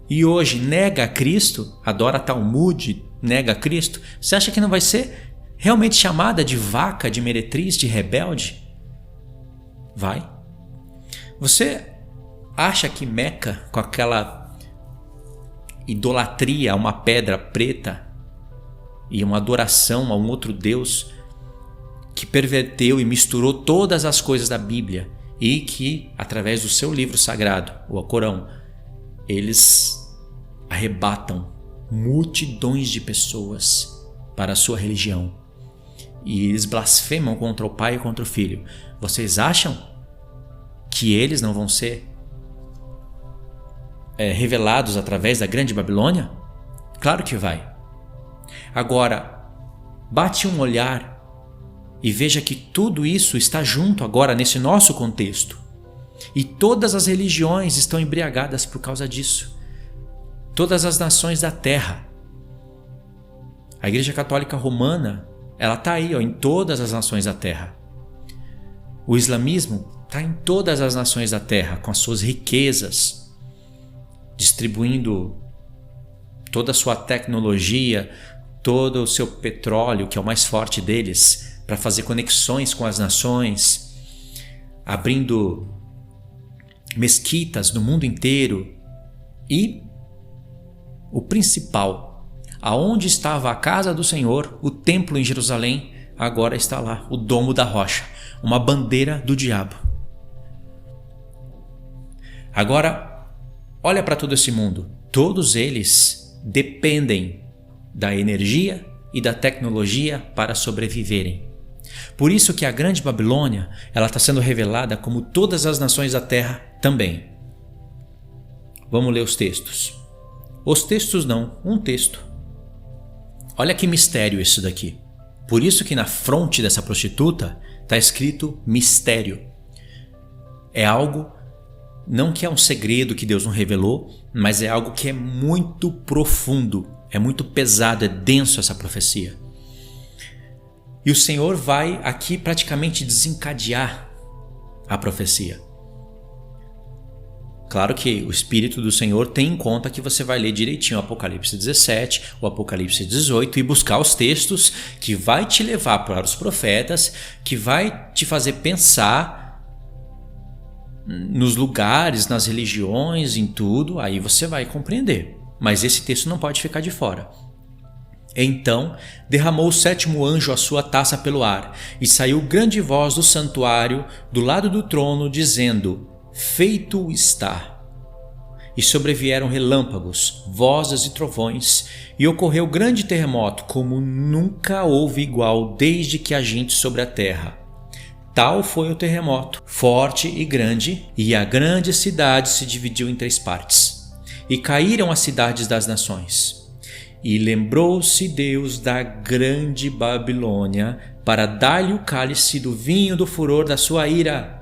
e hoje nega a Cristo, adora Talmud, nega a Cristo, você acha que não vai ser realmente chamada de vaca, de meretriz, de rebelde? Vai. Você acha que Meca, com aquela idolatria a uma pedra preta e uma adoração a um outro Deus que perverteu e misturou todas as coisas da Bíblia, e que, através do seu livro sagrado, o Alcorão, eles arrebatam multidões de pessoas para a sua religião e eles blasfemam contra o Pai e contra o Filho. Vocês acham que eles não vão ser revelados através da Grande Babilônia? Claro que vai. Agora, bate um olhar e veja que tudo isso está junto agora nesse nosso contexto. E todas as religiões estão embriagadas por causa disso. Todas as nações da terra. A Igreja Católica Romana, ela está aí, em todas as nações da terra. O islamismo está em todas as nações da terra, com as suas riquezas, distribuindo toda a sua tecnologia, todo o seu petróleo, que é o mais forte deles, para fazer conexões com as nações, abrindo mesquitas no mundo inteiro. E o principal, aonde estava a casa do Senhor, o templo em Jerusalém, agora está lá, o domo da rocha, uma bandeira do diabo. Agora, olha para todo esse mundo. Todos eles dependem da energia e da tecnologia para sobreviverem. Por isso que a Grande Babilônia ela está sendo revelada como todas as nações da Terra também. Vamos ler os textos. Os textos não, um texto. Olha que mistério isso daqui. Por isso que na fronte dessa prostituta está escrito mistério. É algo, não que é um segredo que Deus não revelou, mas é algo que é muito profundo, é muito pesado, é denso essa profecia. E o Senhor vai aqui praticamente desencadear a profecia. Claro que o Espírito do Senhor tem em conta que você vai ler direitinho o Apocalipse 17, o Apocalipse 18 e buscar os textos que vai te levar para os profetas, que vai te fazer pensar nos lugares, nas religiões, em tudo, aí você vai compreender. Mas esse texto não pode ficar de fora. Então derramou o sétimo anjo a sua taça pelo ar, e saiu grande voz do santuário do lado do trono, dizendo: Feito está. E sobrevieram relâmpagos, vozes e trovões, e ocorreu grande terremoto, como nunca houve igual desde que há gente sobre a terra. Tal foi o terremoto, forte e grande, e a grande cidade se dividiu em 3 partes. E caíram as cidades das nações. E lembrou-se Deus da grande Babilônia, para dar-lhe o cálice do vinho do furor da sua ira.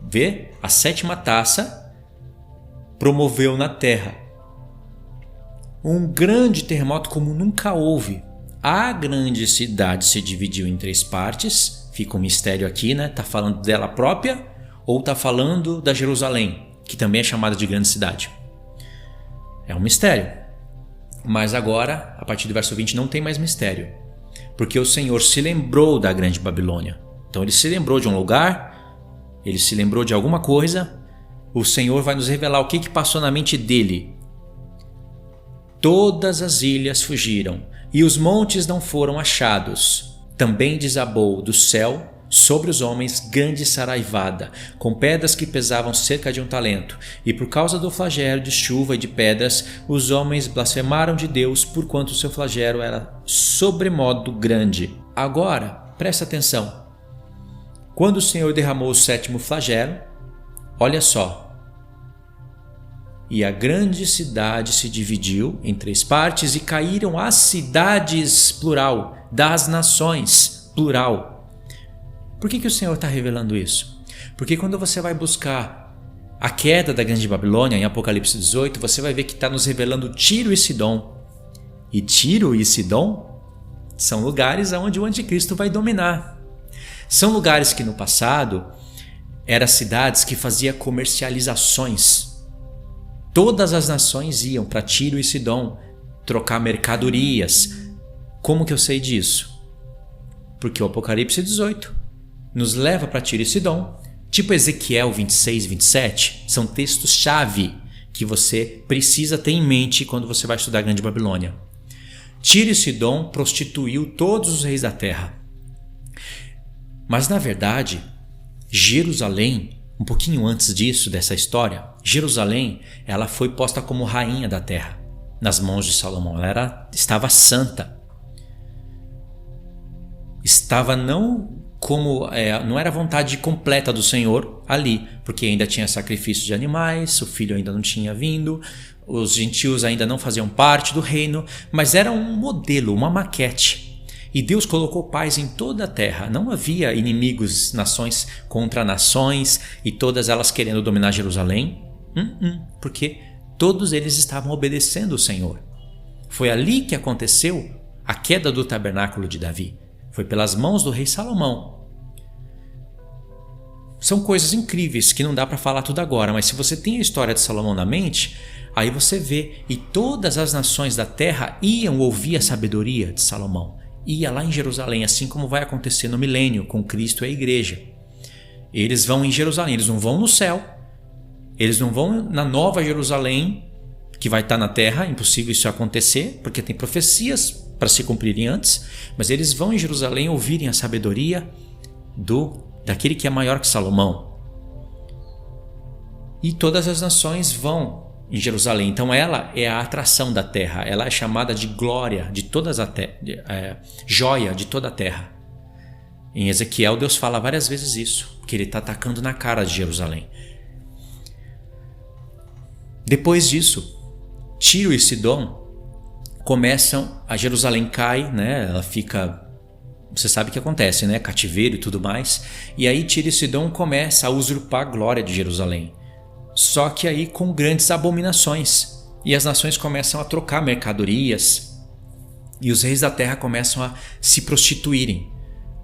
Vê? A 7ª taça promoveu na terra um grande terremoto como nunca houve. A grande cidade se dividiu em 3 partes. Fica um mistério aqui, né? Está falando dela própria ou está falando da Jerusalém, que também é chamada de grande cidade? É um mistério. Mas agora, a partir do verso 20, não tem mais mistério. Porque o Senhor se lembrou da grande Babilônia. Então ele se lembrou de um lugar, ele se lembrou de alguma coisa. O Senhor vai nos revelar o que passou na mente dele. Todas as ilhas fugiram, e os montes não foram achados. Também desabou do céu sobre os homens grande saraivada, com pedras que pesavam cerca de 1 talento. E por causa do flagelo de chuva e de pedras, os homens blasfemaram de Deus, porquanto o seu flagelo era sobremodo grande. Agora, presta atenção. Quando o Senhor derramou o 7º flagelo, olha só. E a grande cidade se dividiu em 3 partes, e caíram as cidades, plural, das nações, plural. Por que o Senhor está revelando isso? Porque quando você vai buscar a queda da grande Babilônia em Apocalipse 18, você vai ver que está nos revelando Tiro e Sidom. E Tiro e Sidom são lugares onde o anticristo vai dominar. São lugares que no passado eram cidades que faziam comercializações. Todas as nações iam para Tiro e Sidom trocar mercadorias. Como que eu sei disso? Porque o Apocalipse 18 nos leva para Tiro e Sidom, tipo Ezequiel 26, 27, são textos-chave que você precisa ter em mente quando você vai estudar a Grande Babilônia. Tiro e Sidom prostituiu todos os reis da terra. Mas na verdade, Jerusalém, um pouquinho antes disso, dessa história, Jerusalém ela foi posta como rainha da terra, nas mãos de Salomão. Ela estava santa. Estava não era a vontade completa do Senhor ali, porque ainda tinha sacrifício de animais, o filho ainda não tinha vindo, os gentios ainda não faziam parte do reino, mas era um modelo, uma maquete. E Deus colocou paz em toda a terra. Não havia inimigos, nações contra nações e todas elas querendo dominar Jerusalém, porque todos eles estavam obedecendo o Senhor. Foi ali que aconteceu a queda do tabernáculo de Davi. Foi pelas mãos do rei Salomão. São coisas incríveis que não dá para falar tudo agora, mas se você tem a história de Salomão na mente, aí você vê, e todas as nações da terra iam ouvir a sabedoria de Salomão. Ia lá em Jerusalém, assim como vai acontecer no milênio com Cristo e a igreja. Eles vão em Jerusalém, eles não vão no céu, eles não vão na nova Jerusalém, que vai estar na terra, impossível isso acontecer, porque tem profecias para se cumprirem antes, mas eles vão em Jerusalém ouvirem a sabedoria daquele que é maior que Salomão. E todas as nações vão em Jerusalém. Então ela é a atração da terra, ela é chamada de glória de todas a joia de toda a terra. Em Ezequiel, Deus fala várias vezes isso, que ele está atacando na cara de Jerusalém. Depois disso, Tiro e Sidom começam, a Jerusalém cai, né? Ela fica, você sabe o que acontece, né? Cativeiro e tudo mais. E aí Tiro e Sidom começam a usurpar a glória de Jerusalém. Só que aí com grandes abominações. E as nações começam a trocar mercadorias. E os reis da terra começam a se prostituírem.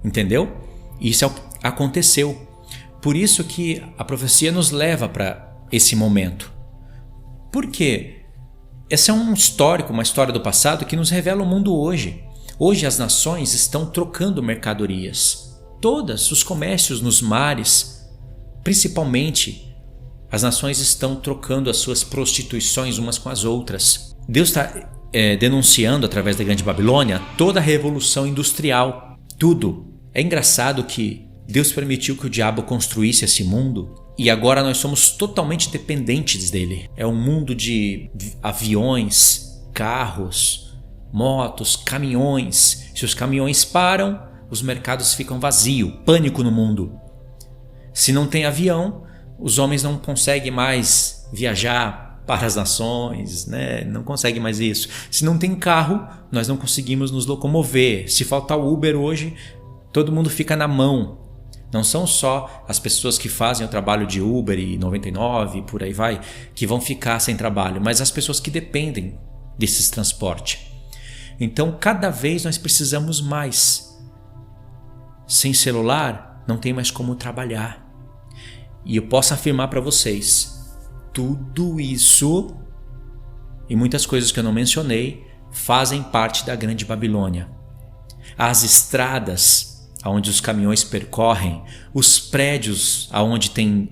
Entendeu? Isso aconteceu. Por isso que a profecia nos leva para esse momento. Por quê? Esse é um histórico, uma história do passado que nos revela o mundo hoje. Hoje as nações estão trocando mercadorias. Todos os comércios nos mares, principalmente, as nações estão trocando as suas prostituições umas com as outras. Deus está denunciando através da Grande Babilônia toda a revolução industrial. Tudo. É engraçado que Deus permitiu que o diabo construísse esse mundo e agora nós somos totalmente dependentes dele. É um mundo de aviões, carros, motos, caminhões. Se os caminhões param, os mercados ficam vazios, pânico no mundo. Se não tem avião, os homens não conseguem mais viajar para as nações, né? Não conseguem mais isso. Se não tem carro, nós não conseguimos nos locomover. Se faltar o Uber hoje, todo mundo fica na mão. Não são só as pessoas que fazem o trabalho de Uber e 99 e por aí vai, que vão ficar sem trabalho, mas as pessoas que dependem desses transportes. Então, cada vez nós precisamos mais. Sem celular, não tem mais como trabalhar. E eu posso afirmar para vocês, tudo isso e muitas coisas que eu não mencionei fazem parte da Grande Babilônia. As estradas onde os caminhões percorrem, os prédios onde tem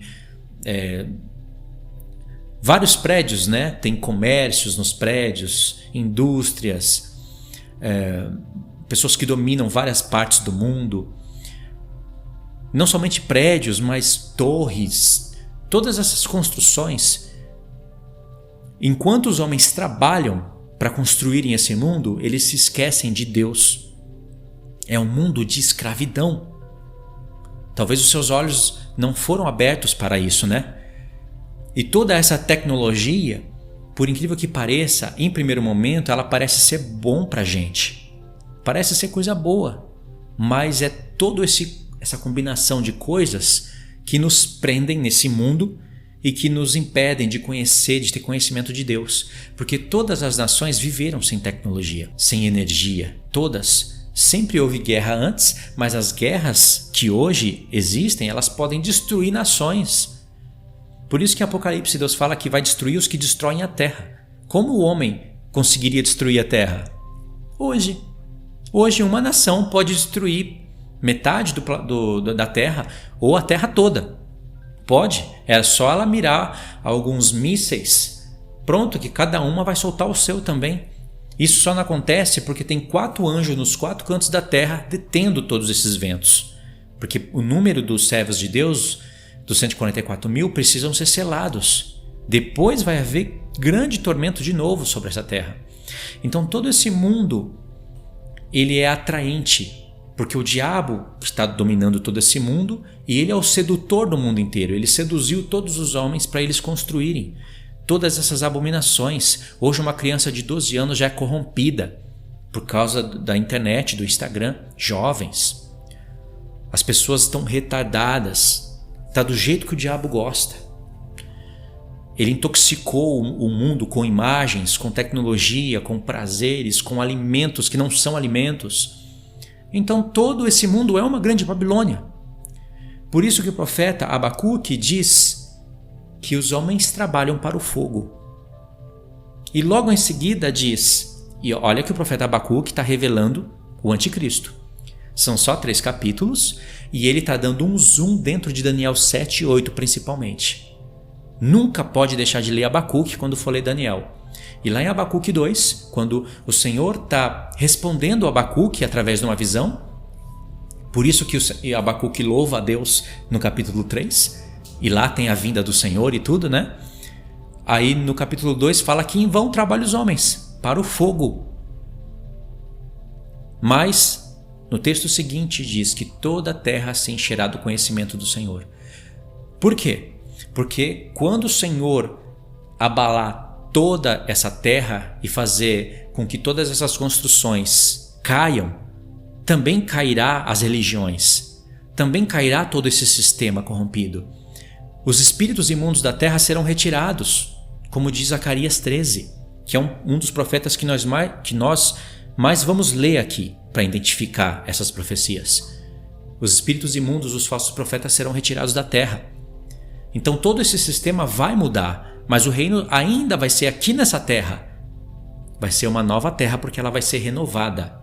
vários prédios, né? Tem comércios nos prédios, indústrias, pessoas que dominam várias partes do mundo. Não somente prédios, mas torres, todas essas construções. Enquanto os homens trabalham para construírem esse mundo, eles se esquecem de Deus. É um mundo de escravidão. Talvez os seus olhos não foram abertos para isso, né? E toda essa tecnologia, por incrível que pareça, em primeiro momento, ela parece ser bom para a gente. Parece ser coisa boa. Mas é toda essa combinação de coisas que nos prendem nesse mundo e que nos impedem de conhecer, de ter conhecimento de Deus. Porque todas as nações viveram sem tecnologia, sem energia. Todas. Sempre houve guerra antes, mas as guerras que hoje existem, elas podem destruir nações. Por isso que em Apocalipse Deus fala que vai destruir os que destroem a terra. Como o homem conseguiria destruir a terra? Hoje uma nação pode destruir metade da terra ou a terra toda. Pode, é só ela mirar alguns mísseis. Pronto, que cada uma vai soltar o seu também. Isso só não acontece porque tem 4 anjos nos 4 cantos da terra detendo todos esses ventos. Porque o número dos servos de Deus, dos 144 mil, precisam ser selados. Depois vai haver grande tormento de novo sobre essa terra. Então todo esse mundo, ele é atraente. Porque o diabo está dominando todo esse mundo e ele é o sedutor do mundo inteiro. Ele seduziu todos os homens para eles construírem todas essas abominações. Hoje uma criança de 12 anos já é corrompida por causa da internet, do Instagram. Jovens. As pessoas estão retardadas. Está do jeito que o diabo gosta. Ele intoxicou o mundo com imagens, com tecnologia, com prazeres, com alimentos que não são alimentos. Então todo esse mundo é uma grande Babilônia. Por isso que o profeta Abacuque diz que os homens trabalham para o fogo. E logo em seguida diz, e olha que o profeta Abacuque está revelando o anticristo. São só 3 capítulos e ele está dando um zoom dentro de Daniel 7 e 8 principalmente. Nunca pode deixar de ler Abacuque quando for ler Daniel. E lá em Abacuque 2, quando o Senhor está respondendo a Abacuque através de uma visão, por isso que Abacuque louva a Deus no capítulo 3, e lá tem a vinda do Senhor e tudo, né? Aí no capítulo 2 fala que em vão trabalham os homens para o fogo. Mas no texto seguinte diz que toda a terra se encherá do conhecimento do Senhor. Por quê? Porque quando o Senhor abalar toda essa terra e fazer com que todas essas construções caiam, também cairá as religiões, também cairá todo esse sistema corrompido. Os espíritos imundos da terra serão retirados, como diz Zacarias 13, que é um dos profetas que nós mais vamos ler aqui para identificar essas profecias. Os espíritos imundos, os falsos profetas serão retirados da terra. Então todo esse sistema vai mudar, mas o reino ainda vai ser aqui nessa terra. Vai ser uma nova terra porque ela vai ser renovada.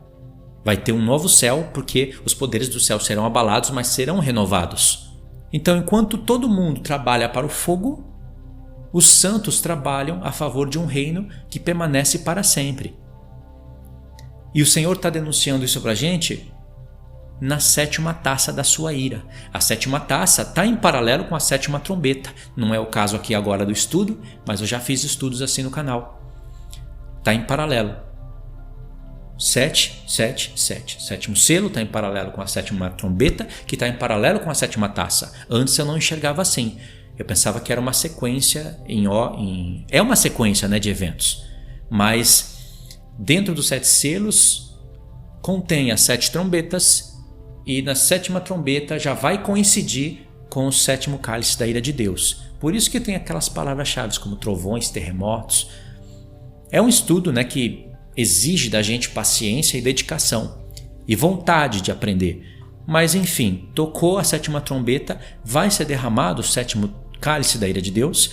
Vai ter um novo céu porque os poderes do céu serão abalados, mas serão renovados. Então enquanto todo mundo trabalha para o fogo, os santos trabalham a favor de um reino que permanece para sempre. E o Senhor está denunciando isso para a gente na 7ª taça da sua ira. A 7ª taça está em paralelo com a 7ª trombeta. Não é o caso aqui agora do estudo, mas eu já fiz estudos assim no canal. Está em paralelo. 7, 7, 7. 7º selo está em paralelo com a 7ª trombeta, que está em paralelo com a 7ª taça. Antes eu não enxergava assim. Eu pensava que era uma sequência é uma sequência, né, de eventos. Mas dentro dos 7 selos contém as 7 trombetas e na 7ª trombeta já vai coincidir com o 7º cálice da ira de Deus. Por isso que tem aquelas palavras-chave como trovões, terremotos. É um estudo, né, que exige da gente paciência e dedicação e vontade de aprender. Mas enfim, tocou a 7ª trombeta, vai ser derramado o 7º cálice da ira de Deus.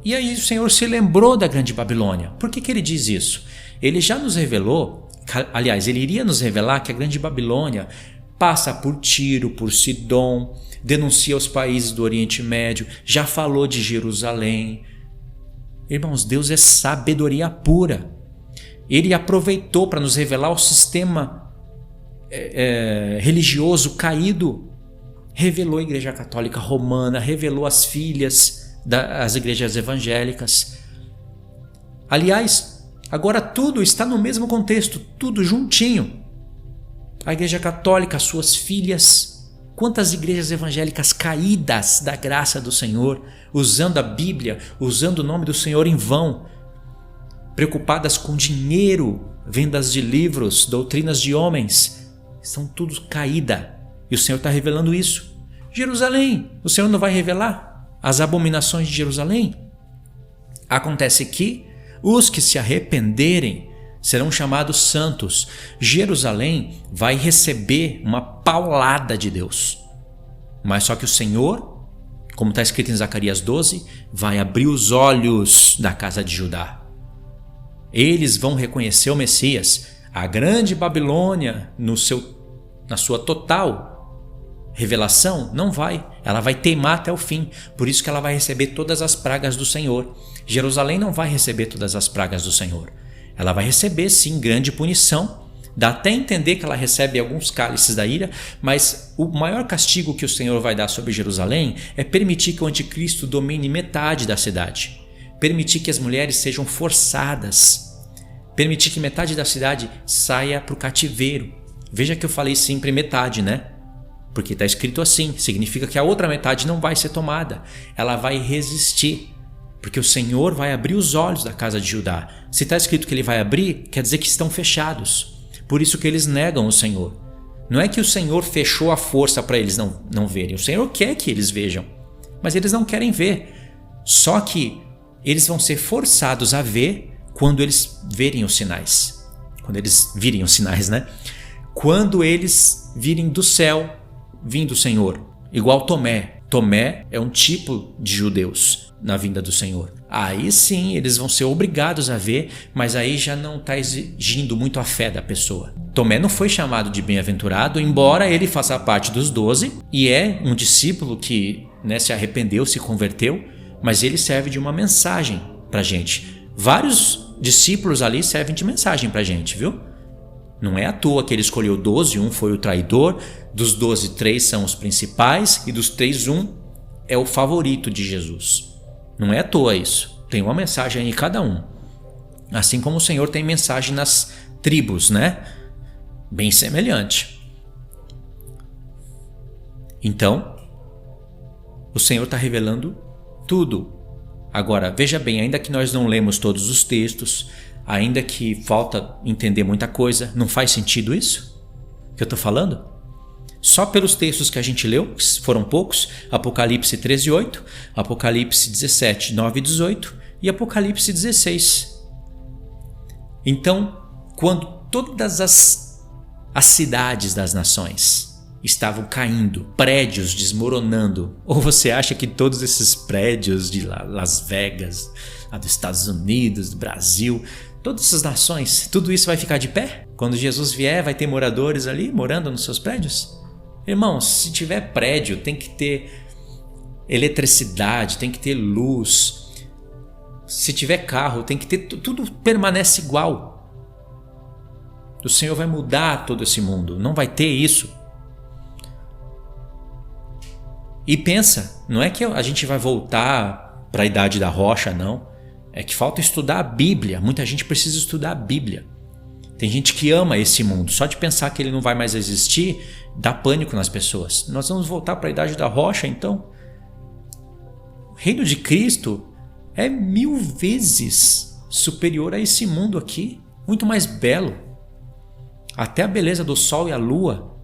E aí o Senhor se lembrou da grande Babilônia. Por que ele diz isso? Ele já nos revelou, aliás, ele iria nos revelar que a grande Babilônia passa por Tiro, por Sidom, denuncia os países do Oriente Médio, já falou de Jerusalém. Irmãos, Deus é sabedoria pura. Ele aproveitou para nos revelar o sistema religioso caído. Revelou a Igreja Católica Romana, revelou as filhas das igrejas evangélicas. Aliás, agora tudo está no mesmo contexto, tudo juntinho. A Igreja Católica, suas filhas, quantas igrejas evangélicas caídas da graça do Senhor, usando a Bíblia, usando o nome do Senhor em vão, preocupadas com dinheiro, vendas de livros, doutrinas de homens, estão tudo caída. E o Senhor está revelando isso. Jerusalém, o Senhor não vai revelar as abominações de Jerusalém? Acontece que os que se arrependerem serão chamados santos. Jerusalém vai receber uma paulada de Deus. Mas só que o Senhor, como está escrito em Zacarias 12, vai abrir os olhos da casa de Judá. Eles vão reconhecer o Messias. A grande Babilônia, na sua total revelação, não vai. Ela vai teimar até o fim. Por isso que ela vai receber todas as pragas do Senhor. Jerusalém não vai receber todas as pragas do Senhor. Ela vai receber, sim, grande punição. Dá até entender que ela recebe alguns cálices da ira, mas o maior castigo que o Senhor vai dar sobre Jerusalém é permitir que o anticristo domine metade da cidade. Permitir que as mulheres sejam forçadas. Permitir que metade da cidade saia para o cativeiro. Veja que eu falei sempre metade, né? Porque está escrito assim, significa que a outra metade não vai ser tomada. Ela vai resistir. Porque o Senhor vai abrir os olhos da casa de Judá. Se está escrito que ele vai abrir, quer dizer que estão fechados. Por isso que eles negam o Senhor. Não é que o Senhor fechou a força para eles não verem. O Senhor quer que eles vejam, mas eles não querem ver. Só que eles vão ser forçados a ver quando eles verem os sinais. Quando eles virem os sinais, né? Quando eles virem do céu, vindo o Senhor. Igual Tomé. Tomé é um tipo de judeus na vinda do Senhor. Aí sim eles vão ser obrigados a ver, mas aí já não está exigindo muito a fé da pessoa. Tomé não foi chamado de bem-aventurado, embora ele faça parte dos 12 e é um discípulo que, né, se arrependeu, se converteu, mas ele serve de uma mensagem para a gente. Vários discípulos ali servem de mensagem para a gente, viu? Não é à toa que ele escolheu 12, um foi o traidor, dos 12, 3 são os principais e dos 3, um é o favorito de Jesus. Não é à toa isso. tem uma mensagem em cada um. Assim como o Senhor tem mensagem nas tribos, né? Bem semelhante. Então, o Senhor está revelando tudo. Agora, veja bem, ainda que nós não lemos todos os textos, ainda que falta entender muita coisa, não faz sentido isso que eu estou falando? Só pelos textos que a gente leu, que foram poucos, Apocalipse 13:8, Apocalipse 17:9 e 18 e Apocalipse 16. Então, quando todas as cidades das nações estavam caindo, prédios desmoronando, ou você acha que todos esses prédios de Las Vegas, lá dos Estados Unidos, do Brasil, todas essas nações, tudo isso vai ficar de pé? Quando Jesus vier, vai ter moradores ali morando nos seus prédios? Irmãos, se tiver prédio, tem que ter eletricidade, tem que ter luz. Se tiver carro, tem que ter... Tudo permanece igual. O Senhor vai mudar todo esse mundo. Não vai ter isso. E pensa, não é que a gente vai voltar para a idade da rocha, não. É que falta estudar a Bíblia. Muita gente precisa estudar a Bíblia. Tem gente que ama esse mundo. Só de pensar que ele não vai mais existir, dá pânico nas pessoas. Nós vamos voltar para a idade da rocha, então? O reino de Cristo é 1000 vezes superior a esse mundo aqui. Muito mais belo. Até a beleza do sol e a lua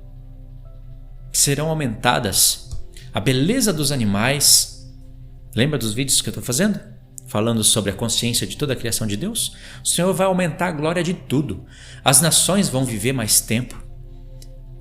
serão aumentadas. A beleza dos animais. Lembra dos vídeos que eu estou fazendo? Falando sobre a consciência de toda a criação de Deus? O Senhor vai aumentar a glória de tudo. As nações vão viver mais tempo.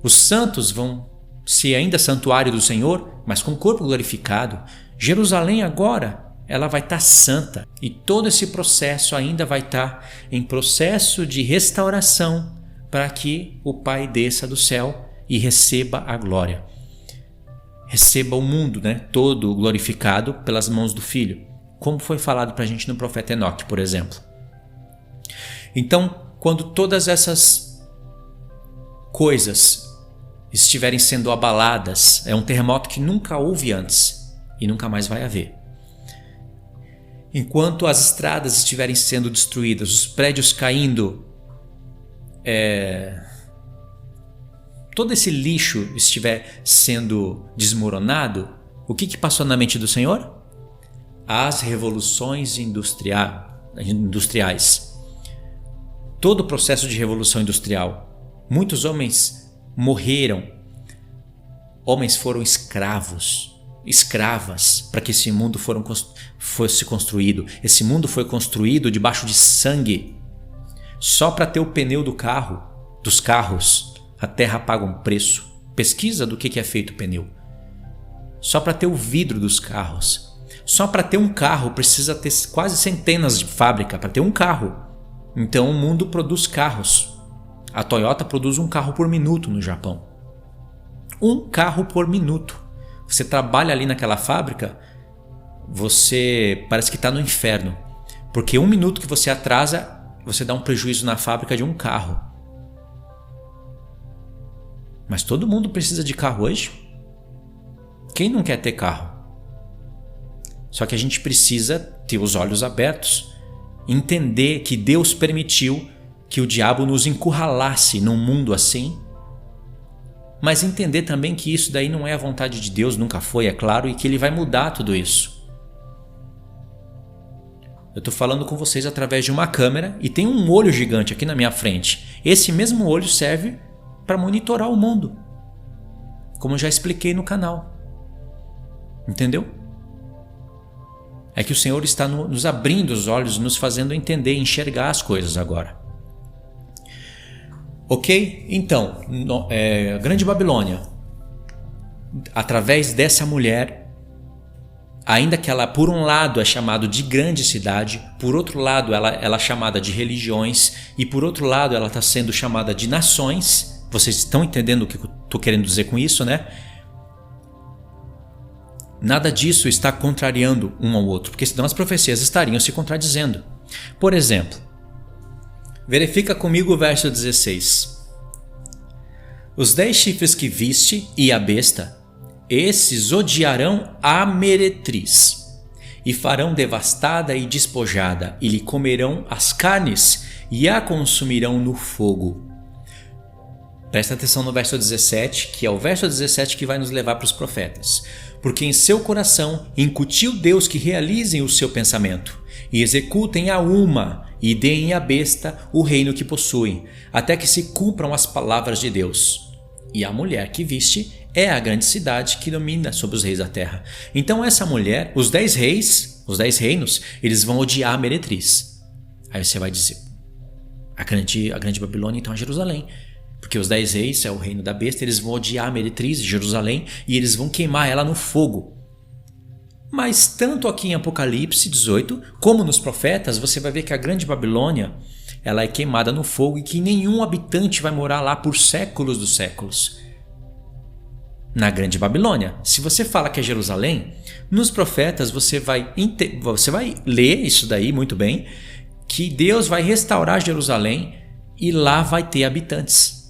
Os santos vão ser ainda santuário do Senhor, mas com o corpo glorificado. Jerusalém agora, ela vai estar santa. E todo esse processo ainda vai estar em processo de restauração para que o Pai desça do céu e receba a glória. Receba o mundo, né, todo glorificado pelas mãos do Filho. Como foi falado para a gente no profeta Enoque, por exemplo. Então, quando todas essas coisas estiverem sendo abaladas, é um terremoto que nunca houve antes e nunca mais vai haver. Enquanto as estradas estiverem sendo destruídas, os prédios caindo, todo esse lixo estiver sendo desmoronado, o que passou na mente do Senhor? As revoluções industriais. Todo o processo de revolução industrial. Muitos homens morreram. Homens foram escravos, escravas, para que esse mundo fosse construído. Esse mundo foi construído debaixo de sangue. Só para ter o pneu dos carros, a terra paga um preço. Pesquisa do que é feito o pneu. Só para ter o vidro dos carros. Só para ter um carro precisa ter quase centenas de fábricas para ter um carro. Então o mundo produz carros. A Toyota produz um carro por minuto no Japão. Um carro por minuto. Você trabalha ali naquela fábrica, você parece que está no inferno. Porque 1 minuto que você atrasa, você dá um prejuízo na fábrica de um carro. Mas todo mundo precisa de carro hoje? Quem não quer ter carro? Só que a gente precisa ter os olhos abertos, entender que Deus permitiu que o diabo nos encurralasse num mundo assim, mas entender também que isso daí não é a vontade de Deus, nunca foi, é claro, e que Ele vai mudar tudo isso. Eu estou falando com vocês através de uma câmera e tem um olho gigante aqui na minha frente. Esse mesmo olho serve para monitorar o mundo, como eu já expliquei no canal. Entendeu? É que o Senhor está nos abrindo os olhos, nos fazendo entender e enxergar as coisas agora. Ok? Então, a Grande Babilônia, através dessa mulher, ainda que ela por um lado é chamada de grande cidade, por outro lado ela é chamada de religiões e por outro lado ela está sendo chamada de nações. Vocês estão entendendo o que eu estou querendo dizer com isso, né? Nada disso está contrariando um ao outro, porque senão as profecias estariam se contradizendo. Por exemplo, verifica comigo o verso 16. Os 10 chifres que viste e a besta, esses odiarão a meretriz, e farão devastada e despojada, e lhe comerão as carnes e a consumirão no fogo. Presta atenção no verso 17, que é o verso 17 que vai nos levar para os profetas. Porque em seu coração incutiu Deus que realizem o seu pensamento, e executem a uma, e deem à besta o reino que possuem, até que se cumpram as palavras de Deus. E a mulher que viste é a grande cidade que domina sobre os reis da terra. Então essa mulher, os 10 reis, os 10 reinos, eles vão odiar a meretriz. Aí você vai dizer, a grande Babilônia então é Jerusalém. Porque os 10 reis é o reino da besta, eles vão odiar a meretriz de Jerusalém e eles vão queimar ela no fogo. Mas tanto aqui em Apocalipse 18, como nos profetas, você vai ver que a grande Babilônia, ela é queimada no fogo e que nenhum habitante vai morar lá por séculos dos séculos. Na grande Babilônia, se você fala que é Jerusalém, nos profetas você vai ler isso daí muito bem, que Deus vai restaurar Jerusalém e lá vai ter habitantes.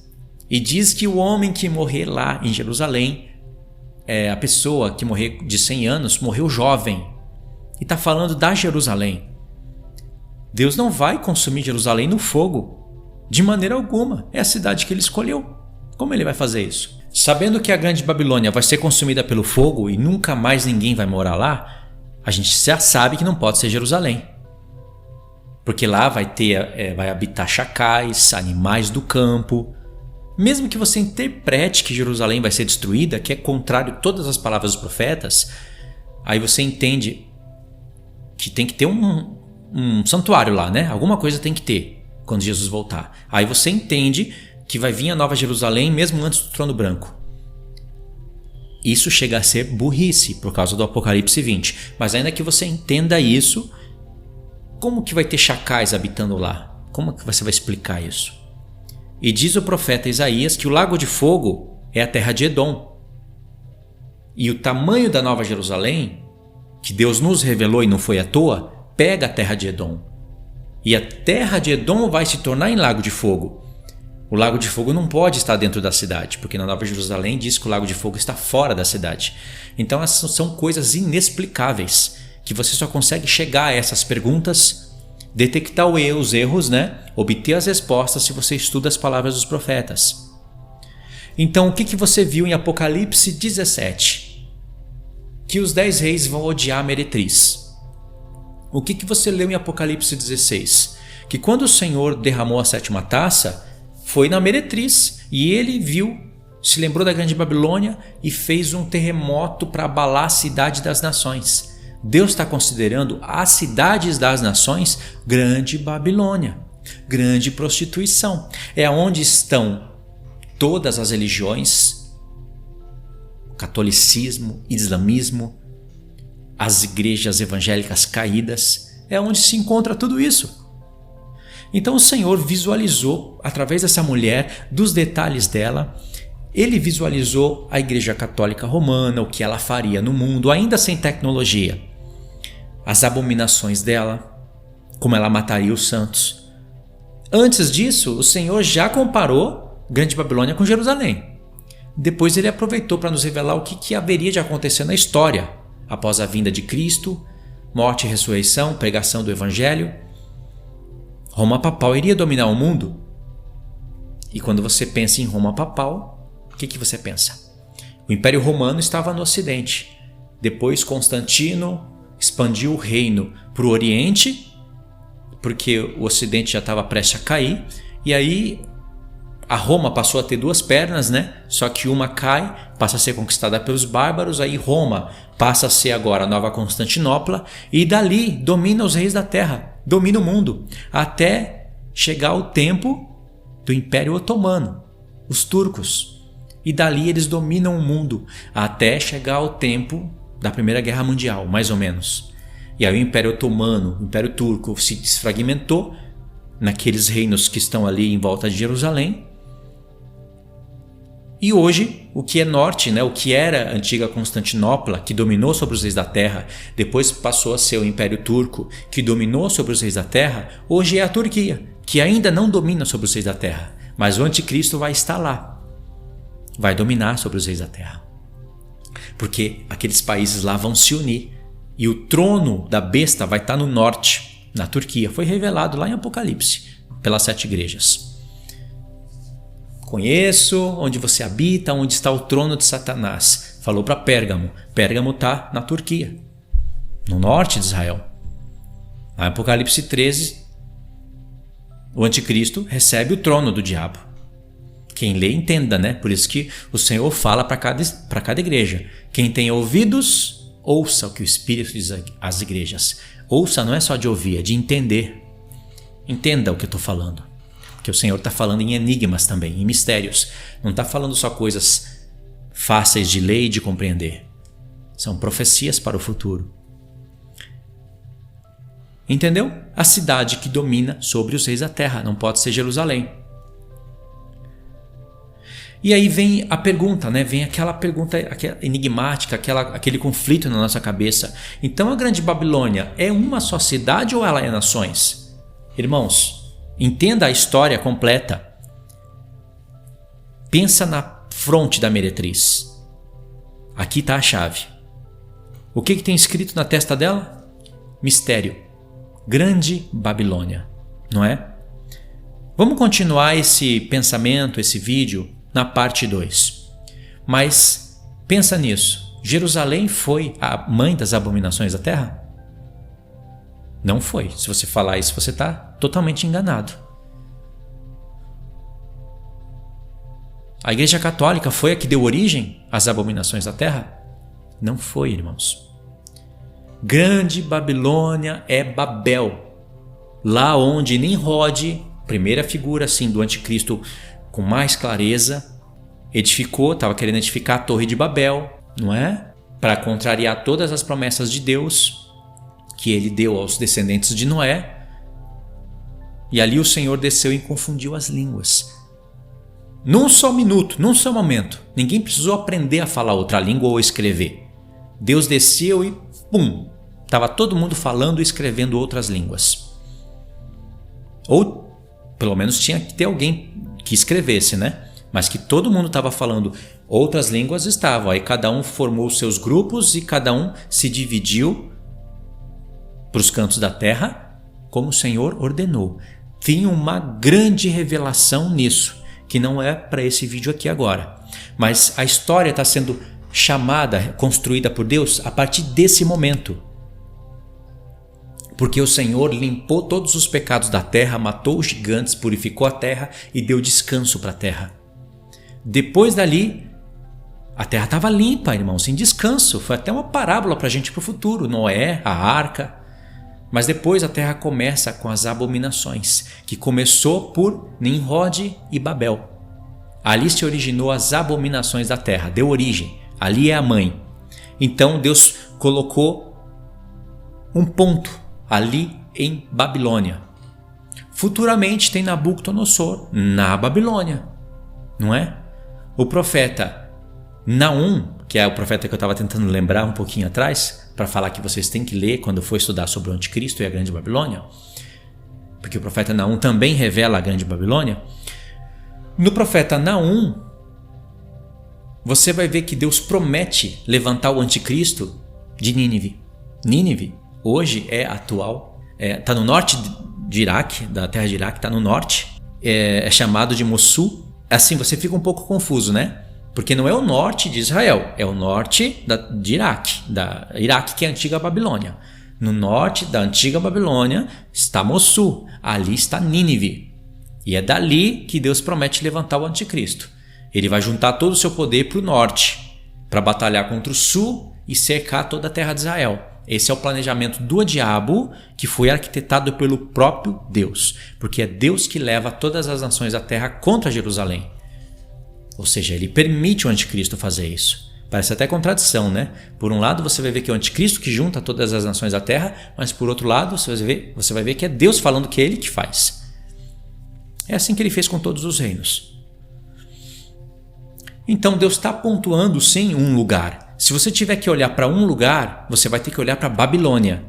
E diz que o homem que morrer lá em Jerusalém, a pessoa que morrer de 100 anos, morreu jovem. E está falando da Jerusalém. Deus não vai consumir Jerusalém no fogo, de maneira alguma. É a cidade que ele escolheu. Como ele vai fazer isso? Sabendo que a grande Babilônia vai ser consumida pelo fogo e nunca mais ninguém vai morar lá, a gente já sabe que não pode ser Jerusalém. Porque lá vai habitar chacais, animais do campo. Mesmo que você interprete que Jerusalém vai ser destruída, que é contrário a todas as palavras dos profetas, aí você entende que tem que ter um santuário lá, né? Alguma coisa tem que ter quando Jesus voltar. Aí você entende que vai vir a Nova Jerusalém mesmo antes do trono branco. Isso chega a ser burrice por causa do Apocalipse 20. Mas ainda que você entenda isso, como que vai ter chacais habitando lá? Como que você vai explicar isso? E diz o profeta Isaías que o lago de fogo é a terra de Edom. E o tamanho da Nova Jerusalém, que Deus nos revelou e não foi à toa, pega a terra de Edom. E a terra de Edom vai se tornar em lago de fogo. O lago de fogo não pode estar dentro da cidade, porque na Nova Jerusalém diz que o lago de fogo está fora da cidade. Então essas são coisas inexplicáveis, que você só consegue chegar a essas perguntas, detectar os erros, né? Obter as respostas se você estuda as palavras dos profetas. Então o que você viu em Apocalipse 17? Que os 10 reis vão odiar a meretriz. O que você leu em Apocalipse 16? Que quando o Senhor derramou a 7ª taça, foi na meretriz e ele viu, se lembrou da grande Babilônia e fez um terremoto para abalar a cidade das nações. Deus está considerando as cidades das nações grande Babilônia, grande prostituição. É onde estão todas as religiões, catolicismo, islamismo, as igrejas evangélicas caídas. É onde se encontra tudo isso. Então o Senhor visualizou, através dessa mulher, dos detalhes dela, ele visualizou a Igreja Católica Romana, o que ela faria no mundo, ainda sem tecnologia. As abominações dela, como ela mataria os santos. Antes disso, o Senhor já comparou Grande Babilônia com Jerusalém. Depois ele aproveitou para nos revelar o que haveria de acontecer na história, após a vinda de Cristo, morte e ressurreição, pregação do Evangelho. Roma Papal iria dominar o mundo. E quando você pensa em Roma Papal, o que você pensa? O Império Romano estava no Ocidente. Depois Constantino expandiu o reino para o Oriente, porque o Ocidente já estava prestes a cair. E aí a Roma passou a ter 2 pernas, né? Só que uma cai, passa a ser conquistada pelos bárbaros. Aí Roma passa a ser agora a nova Constantinopla. E dali domina os reis da terra. Domina o mundo, até chegar o tempo do Império Otomano, os turcos. E dali eles dominam o mundo, até chegar o tempo da Primeira Guerra Mundial, mais ou menos. E aí o Império Otomano, o Império Turco se desfragmentou naqueles reinos que estão ali em volta de Jerusalém. E hoje, o que é norte, né, o que era a antiga Constantinopla, que dominou sobre os reis da terra, depois passou a ser o Império Turco, que dominou sobre os reis da terra, hoje é a Turquia, que ainda não domina sobre os reis da terra, mas o anticristo vai estar lá, vai dominar sobre os reis da terra. Porque aqueles países lá vão se unir E o trono da besta vai estar no norte, na Turquia. Foi revelado lá em Apocalipse, pelas 7 igrejas. Conheço onde você habita, onde está o trono de Satanás. Falou para Pérgamo. Pérgamo está na Turquia, no norte de Israel. Lá em Apocalipse 13, o anticristo recebe o trono do diabo. Quem lê, entenda, né? Por isso que o Senhor fala para cada igreja. Quem tem ouvidos, ouça o que o Espírito diz às igrejas. Ouça não é só de ouvir, é de entender. Entenda o que eu estou falando. Porque o Senhor está falando em enigmas também, em mistérios. Não está falando só coisas fáceis de ler e de compreender. São profecias para o futuro. Entendeu? A cidade que domina sobre os reis da terra não pode ser Jerusalém. E aí vem a pergunta, né? Vem aquela pergunta enigmática, aquele conflito na nossa cabeça. Então a Grande Babilônia é uma só cidade ou ela é nações? Irmãos, entenda a história completa. Pensa na fronte da meretriz. Aqui está a chave. O que tem escrito na testa dela? Mistério. Grande Babilônia, não é? Vamos continuar esse pensamento, esse vídeo, na parte 2. Mas pensa nisso. Jerusalém foi a mãe das abominações da terra? Não foi. Se você falar isso, você está totalmente enganado. A Igreja Católica foi a que deu origem às abominações da terra? Não foi, irmãos. Grande Babilônia é Babel. Lá onde Nimrod, primeira figura assim do anticristo com mais clareza, edificou, estava querendo edificar a Torre de Babel, não é? Para contrariar todas as promessas de Deus que ele deu aos descendentes de Noé. E ali o Senhor desceu e confundiu as línguas. Num só minuto, num só momento, ninguém precisou aprender a falar outra língua ou escrever. Deus desceu e pum, estava todo mundo falando e escrevendo outras línguas. Ou pelo menos tinha que ter alguém que escrevesse, né? Mas que todo mundo estava falando outras línguas estavam. Aí cada um formou seus grupos e cada um se dividiu para os cantos da terra como o Senhor ordenou. Tinha uma grande revelação nisso, que não é para esse vídeo aqui agora. Mas a história está sendo chamada, construída por Deus a partir desse momento. Porque o Senhor limpou todos os pecados da terra, matou os gigantes, purificou a terra e deu descanso para a terra. Depois dali, a terra estava limpa, irmãos, em descanso. Foi até uma parábola para a gente para o futuro. Noé, a arca. Mas depois a terra começa com as abominações, que começou por Nimrod e Babel. Ali se originou as abominações da terra, deu origem. Ali é a mãe. Então Deus colocou um ponto ali em Babilônia. Futuramente tem Nabucodonosor na Babilônia, não é? O profeta Naum, que é o profeta que eu estava tentando lembrar um pouquinho atrás, para falar que vocês têm que ler quando for estudar sobre o anticristo e a Grande Babilônia, porque o profeta Naum também revela a Grande Babilônia. No profeta Naum, você vai ver que Deus promete levantar o anticristo de Nínive. Nínive hoje é atual, está no norte de Iraque, da terra de Iraque, está no norte, é chamado de Mossul. Assim você fica um pouco confuso, né? Porque não é o norte de Israel, é o norte de Iraque, da Iraque que é a antiga Babilônia. No norte da antiga Babilônia está Mossul, ali está Nínive. E é dali que Deus promete levantar o anticristo. Ele vai juntar todo o seu poder para o norte, para batalhar contra o sul e cercar toda a terra de Israel. Esse é o planejamento do diabo, que foi arquitetado pelo próprio Deus, porque é Deus que leva todas as nações da terra contra Jerusalém. Ou seja, ele permite o anticristo fazer isso. Parece até contradição, né? Por um lado você vai ver que é o anticristo que junta todas as nações da terra, mas por outro lado você vai ver que é Deus falando que é ele que faz. É assim que ele fez com todos os reinos. Então Deus está pontuando sim um lugar. Se você tiver que olhar para um lugar, você vai ter que olhar para Babilônia.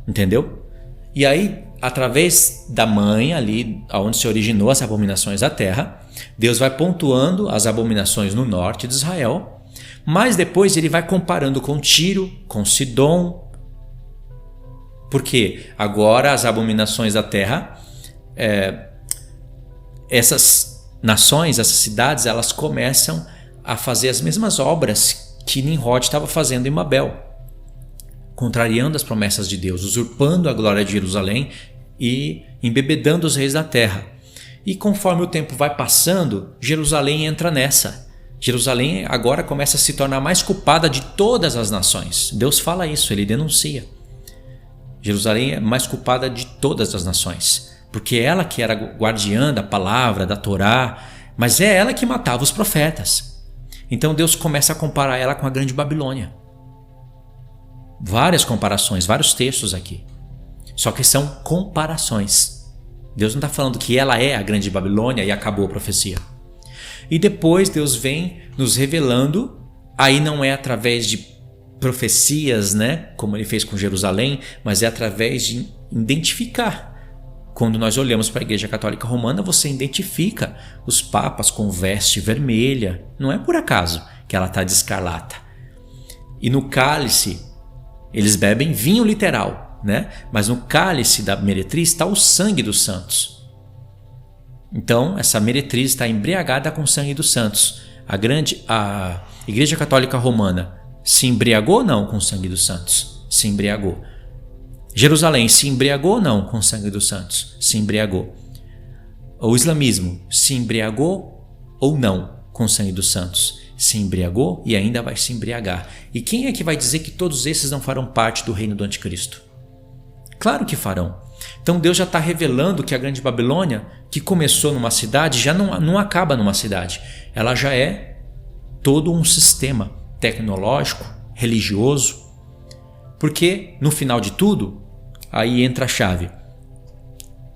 Entendeu? E aí, através da mãe, ali onde se originou as abominações da terra, Deus vai pontuando as abominações no norte de Israel, Mas depois ele vai comparando com Tiro, com Sidom, porque agora as abominações da terra, essas nações, essas cidades, elas começam a fazer as mesmas obras que Nimrod estava fazendo em Babel, contrariando as promessas de Deus, usurpando a glória de Jerusalém e embebedando os reis da terra. E conforme o tempo vai passando, Jerusalém entra nessa. Jerusalém agora começa a se tornar mais culpada de todas as nações. Deus fala isso, ele denuncia. Jerusalém é mais culpada de todas as nações, porque ela que era guardiã da palavra, da Torá, mas é ela que matava os profetas. Então Deus começa a comparar ela com a grande Babilônia. Várias comparações, vários textos aqui. Só que são comparações. Deus não está falando que ela é a grande Babilônia e acabou a profecia. E depois Deus vem nos revelando, aí não é através de profecias, né, como ele fez com Jerusalém, mas é através de identificar. Quando nós olhamos para a Igreja Católica Romana, você identifica os papas com veste vermelha. Não é por acaso que ela está de escarlata. E no cálice, eles bebem vinho literal, né? Mas no cálice da meretriz está o sangue dos santos. Então, essa meretriz está embriagada com o sangue dos santos. A Igreja Católica Romana se embriagou ou não com o sangue dos santos? Se embriagou. Jerusalém se embriagou ou não com o sangue dos santos? Se embriagou. O islamismo se embriagou ou não com o sangue dos santos? Se embriagou e ainda vai se embriagar. E quem é que vai dizer que todos esses não farão parte do reino do anticristo? Claro que farão. Então Deus já está revelando que a grande Babilônia, que começou numa cidade, já não acaba numa cidade. Ela já é todo um sistema tecnológico, religioso. Porque no final de tudo, aí entra a chave,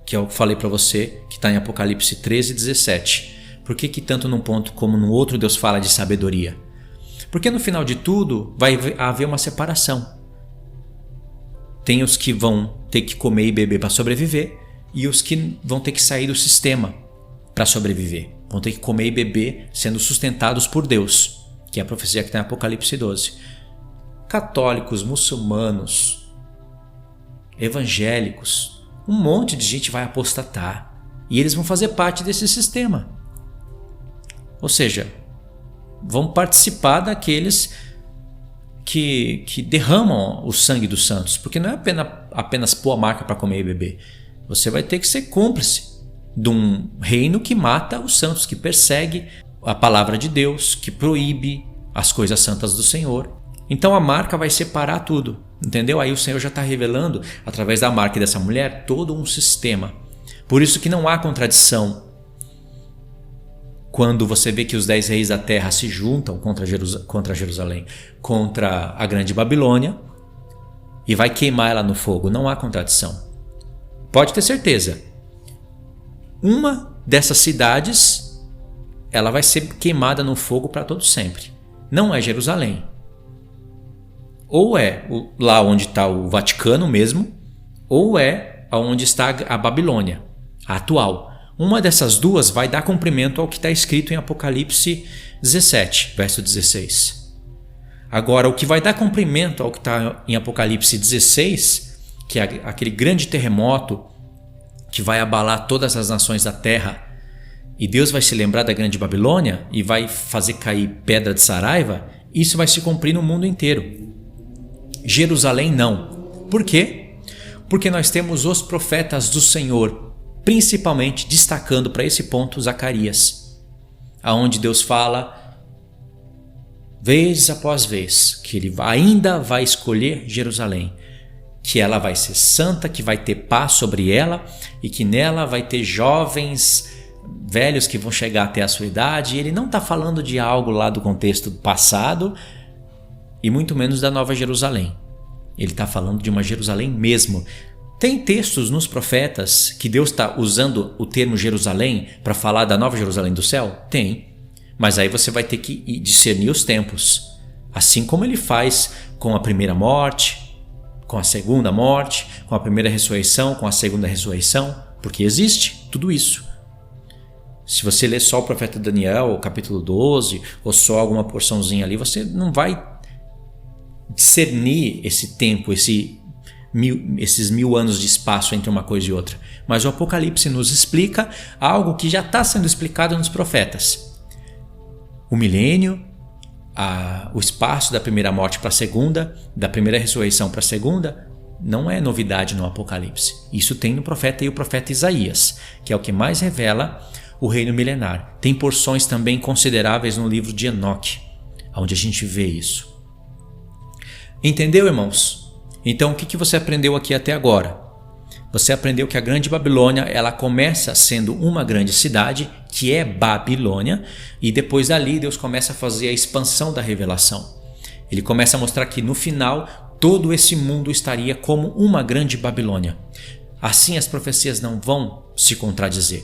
que eu falei para você, que está em Apocalipse 13, 17. Por que tanto num ponto como no outro Deus fala de sabedoria? Porque no final de tudo vai haver uma separação. Tem os que vão ter que comer e beber para sobreviver e os que vão ter que sair do sistema para sobreviver. Vão ter que comer e beber sendo sustentados por Deus, que é a profecia que está em Apocalipse 12. Católicos, muçulmanos, evangélicos, um monte de gente vai apostatar e eles vão fazer parte desse sistema. Ou seja, vão participar daqueles que derramam o sangue dos santos, porque não é apenas pôr a marca para comer e beber. Você vai ter que ser cúmplice de um reino que mata os santos, que persegue a palavra de Deus, que proíbe as coisas santas do Senhor. Então a marca vai separar tudo, entendeu? Aí o Senhor já está revelando, através da marca dessa mulher, todo um sistema. Por isso que não há contradição quando você vê que os 10 reis da terra se juntam contra Jerusalém, contra a grande Babilônia, e vai queimar ela no fogo. Não há contradição. Pode ter certeza. Uma dessas cidades, ela vai ser queimada no fogo para todo sempre. Não é Jerusalém. Ou é lá onde está o Vaticano mesmo, ou é onde está a Babilônia, a atual. Uma dessas duas vai dar cumprimento ao que está escrito em Apocalipse 17, verso 16. Agora, o que vai dar cumprimento ao que está em Apocalipse 16, que é aquele grande terremoto que vai abalar todas as nações da terra, e Deus vai se lembrar da grande Babilônia e vai fazer cair pedra de Saraiva, isso vai se cumprir no mundo inteiro. Jerusalém não. Por quê? Porque nós temos os profetas do Senhor, principalmente destacando para esse ponto Zacarias, aonde Deus fala vez após vez que ele ainda vai escolher Jerusalém, que ela vai ser santa, que vai ter paz sobre ela e que nela vai ter jovens, velhos que vão chegar até a sua idade. E ele não está falando de algo lá do contexto passado e muito menos da Nova Jerusalém. Ele está falando de uma Jerusalém mesmo. Tem textos nos profetas que Deus está usando o termo Jerusalém para falar da Nova Jerusalém do céu? Tem. Mas aí você vai ter que discernir os tempos. Assim como ele faz com a primeira morte, com a segunda morte, com a primeira ressurreição, com a segunda ressurreição. Porque existe tudo isso. Se você ler só o profeta Daniel, o capítulo 12, ou só alguma porçãozinha ali, você não vai discernir esse tempo, esses 1000 anos de espaço entre uma coisa e outra. Mas o Apocalipse nos explica algo que já está sendo explicado nos profetas. O milênio, o espaço da primeira morte para a segunda, da primeira ressurreição para a segunda, não é novidade no Apocalipse. Isso tem no profeta e o profeta Isaías, que é o que mais revela o reino milenar. Tem porções também consideráveis no livro de Enoque, onde a gente vê isso. Entendeu, irmãos? Então, o que você aprendeu aqui até agora? Você aprendeu que a Grande Babilônia, ela começa sendo uma grande cidade, que é Babilônia, e depois dali Deus começa a fazer a expansão da revelação. Ele começa a mostrar que no final todo esse mundo estaria como uma grande Babilônia. Assim as profecias não vão se contradizer.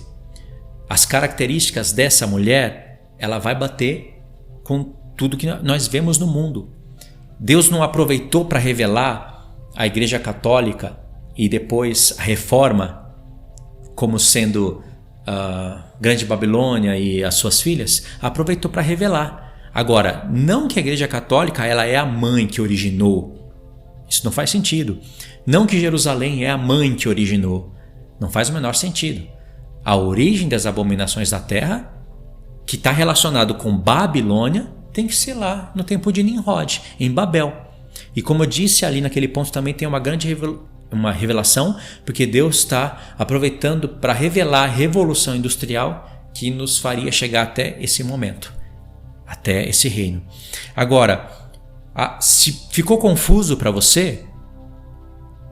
As características dessa mulher, ela vai bater com tudo que nós vemos no mundo. Deus não aproveitou para revelar a Igreja Católica e depois a Reforma como sendo a Grande Babilônia e as suas filhas, aproveitou para revelar. Agora, não que a Igreja Católica ela é a mãe que originou. Isso não faz sentido. Não que Jerusalém é a mãe que originou. Não faz o menor sentido. A origem das abominações da terra, que está relacionado com Babilônia, tem que ser lá no tempo de Nimrod, em Babel. E como eu disse ali naquele ponto também tem uma grande revelação, porque Deus está aproveitando para revelar a revolução industrial que nos faria chegar até esse momento, até esse reino. Agora, se ficou confuso para você,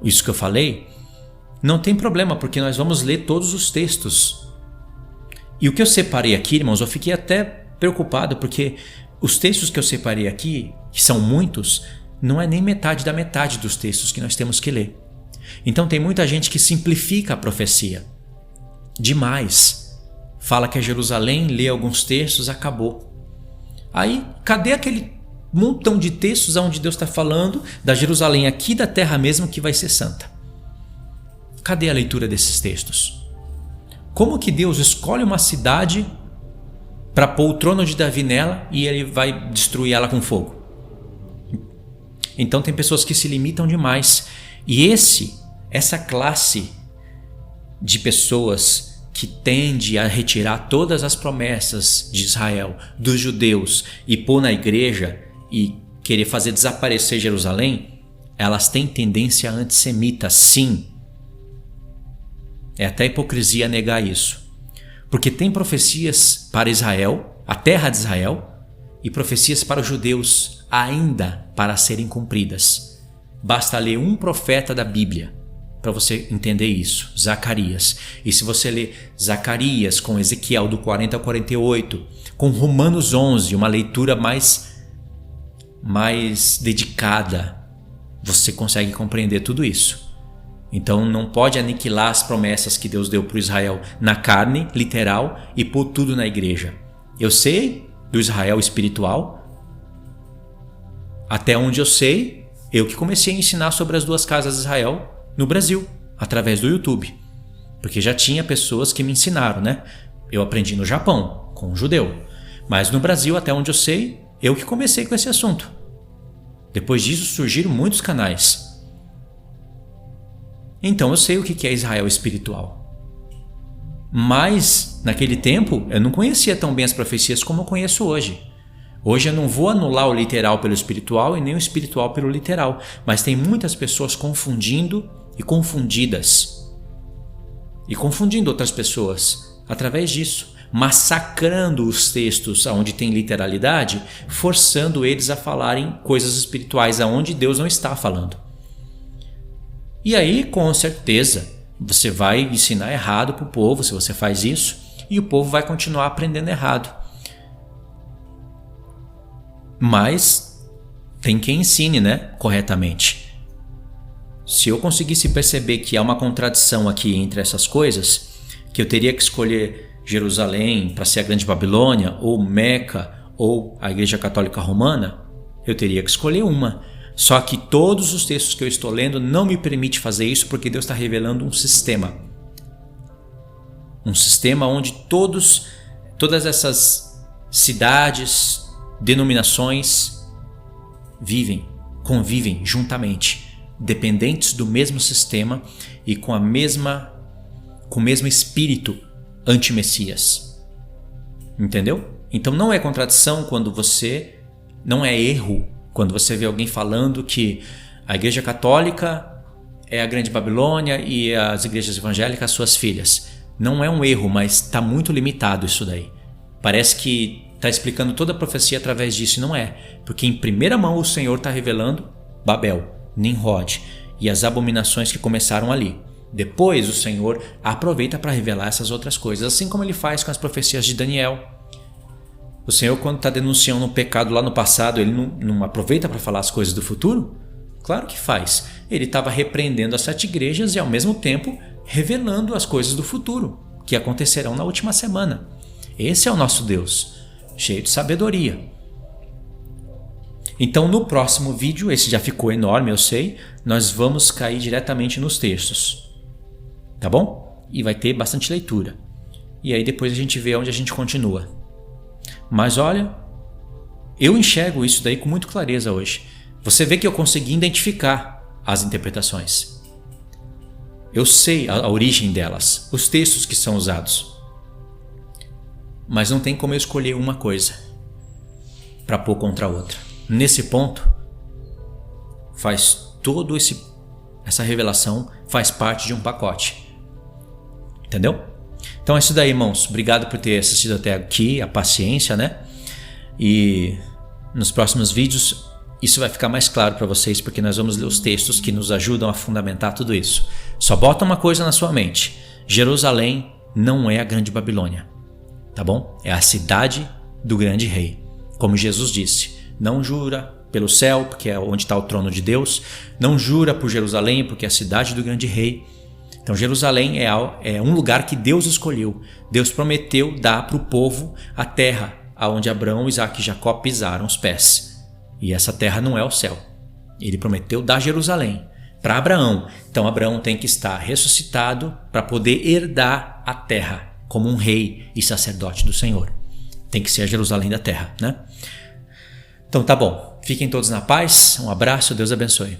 isso que eu falei, não tem problema, porque nós vamos ler todos os textos. E o que eu separei aqui, irmãos, eu fiquei até preocupado, porque os textos que eu separei aqui, que são muitos, não é nem metade da metade dos textos que nós temos que ler. Então tem muita gente que simplifica a profecia demais. Fala que é Jerusalém, lê alguns textos, acabou. Aí, cadê aquele montão de textos onde Deus está falando da Jerusalém aqui da terra mesmo que vai ser santa? Cadê a leitura desses textos? Como que Deus escolhe uma cidade para pôr o trono de Davi nela e ele vai destruir ela com fogo? Então tem pessoas que se limitam demais. E essa classe de pessoas que tende a retirar todas as promessas de Israel, dos judeus, e pôr na igreja e querer fazer desaparecer Jerusalém, elas têm tendência antissemita, sim. É até hipocrisia negar isso. Porque tem profecias para Israel, a terra de Israel, e profecias para os judeus ainda para serem cumpridas. Basta ler um profeta da Bíblia para você entender isso, Zacarias. E se você ler Zacarias com Ezequiel do 40 ao 48, com Romanos 11, uma leitura mais dedicada, você consegue compreender tudo isso. Então não pode aniquilar as promessas que Deus deu para o Israel na carne, literal, e pôr tudo na igreja. Eu sei do Israel espiritual, até onde eu sei, eu que comecei a ensinar sobre as duas casas de Israel no Brasil, através do YouTube. Porque já tinha pessoas que me ensinaram, né? Eu aprendi no Japão, com um judeu. Mas no Brasil, até onde eu sei, eu que comecei com esse assunto. Depois disso surgiram muitos canais. Então eu sei o que é Israel espiritual. Mas, naquele tempo, eu não conhecia tão bem as profecias como eu conheço hoje. Hoje eu não vou anular o literal pelo espiritual e nem o espiritual pelo literal. Mas tem muitas pessoas confundindo e confundidas. E confundindo outras pessoas através disso. Massacrando os textos onde tem literalidade, forçando eles a falarem coisas espirituais aonde Deus não está falando. E aí, com certeza, você vai ensinar errado para o povo se você faz isso, e o povo vai continuar aprendendo errado. Mas tem quem ensine, né, corretamente. Se eu conseguisse perceber que há uma contradição aqui entre essas coisas, que eu teria que escolher Jerusalém para ser a Grande Babilônia, ou Meca, ou a Igreja Católica Romana, eu teria que escolher uma. Só que todos os textos que eu estou lendo não me permite fazer isso, porque Deus está revelando um sistema. Um sistema onde todos Todas essas cidades, denominações convivem juntamente, dependentes do mesmo sistema e com o mesmo espírito anti-messias. Entendeu? Então não é contradição não é erro quando você vê alguém falando que a Igreja Católica é a Grande Babilônia e as igrejas evangélicas suas filhas. Não é um erro, mas está muito limitado isso daí. Parece que está explicando toda a profecia através disso, e não é. Porque em primeira mão o Senhor está revelando Babel, Nimrod e as abominações que começaram ali. Depois o Senhor aproveita para revelar essas outras coisas, assim como ele faz com as profecias de Daniel. O Senhor, quando está denunciando um pecado lá no passado, ele não aproveita para falar as coisas do futuro? Claro que faz. Ele estava repreendendo as 7 igrejas e ao mesmo tempo revelando as coisas do futuro, que acontecerão na última semana. Esse é o nosso Deus, cheio de sabedoria. Então no próximo vídeo, esse já ficou enorme, eu sei, nós vamos cair diretamente nos textos. Tá bom? E vai ter bastante leitura. E aí depois a gente vê onde a gente continua. Mas olha, eu enxergo isso daí com muita clareza hoje. Você vê que eu consegui identificar as interpretações. Eu sei a origem delas, os textos que são usados. Mas não tem como eu escolher uma coisa para pôr contra a outra. Nesse ponto, essa revelação faz parte de um pacote. Entendeu? Então é isso daí, irmãos. Obrigado por ter assistido até aqui, a paciência, né? E nos próximos vídeos isso vai ficar mais claro para vocês, porque nós vamos ler os textos que nos ajudam a fundamentar tudo isso. Só bota uma coisa na sua mente: Jerusalém não é a Grande Babilônia, tá bom? É a cidade do grande rei. Como Jesus disse, não jura pelo céu, porque é onde está o trono de Deus. Não jura por Jerusalém, porque é a cidade do grande rei. Então Jerusalém é um lugar que Deus escolheu. Deus prometeu dar para o povo a terra onde Abraão, Isaque e Jacó pisaram os pés. E essa terra não é o céu. Ele prometeu dar Jerusalém para Abraão. Então Abraão tem que estar ressuscitado para poder herdar a terra como um rei e sacerdote do Senhor. Tem que ser a Jerusalém da terra, né? Então tá bom. Fiquem todos na paz. Um abraço. Deus abençoe.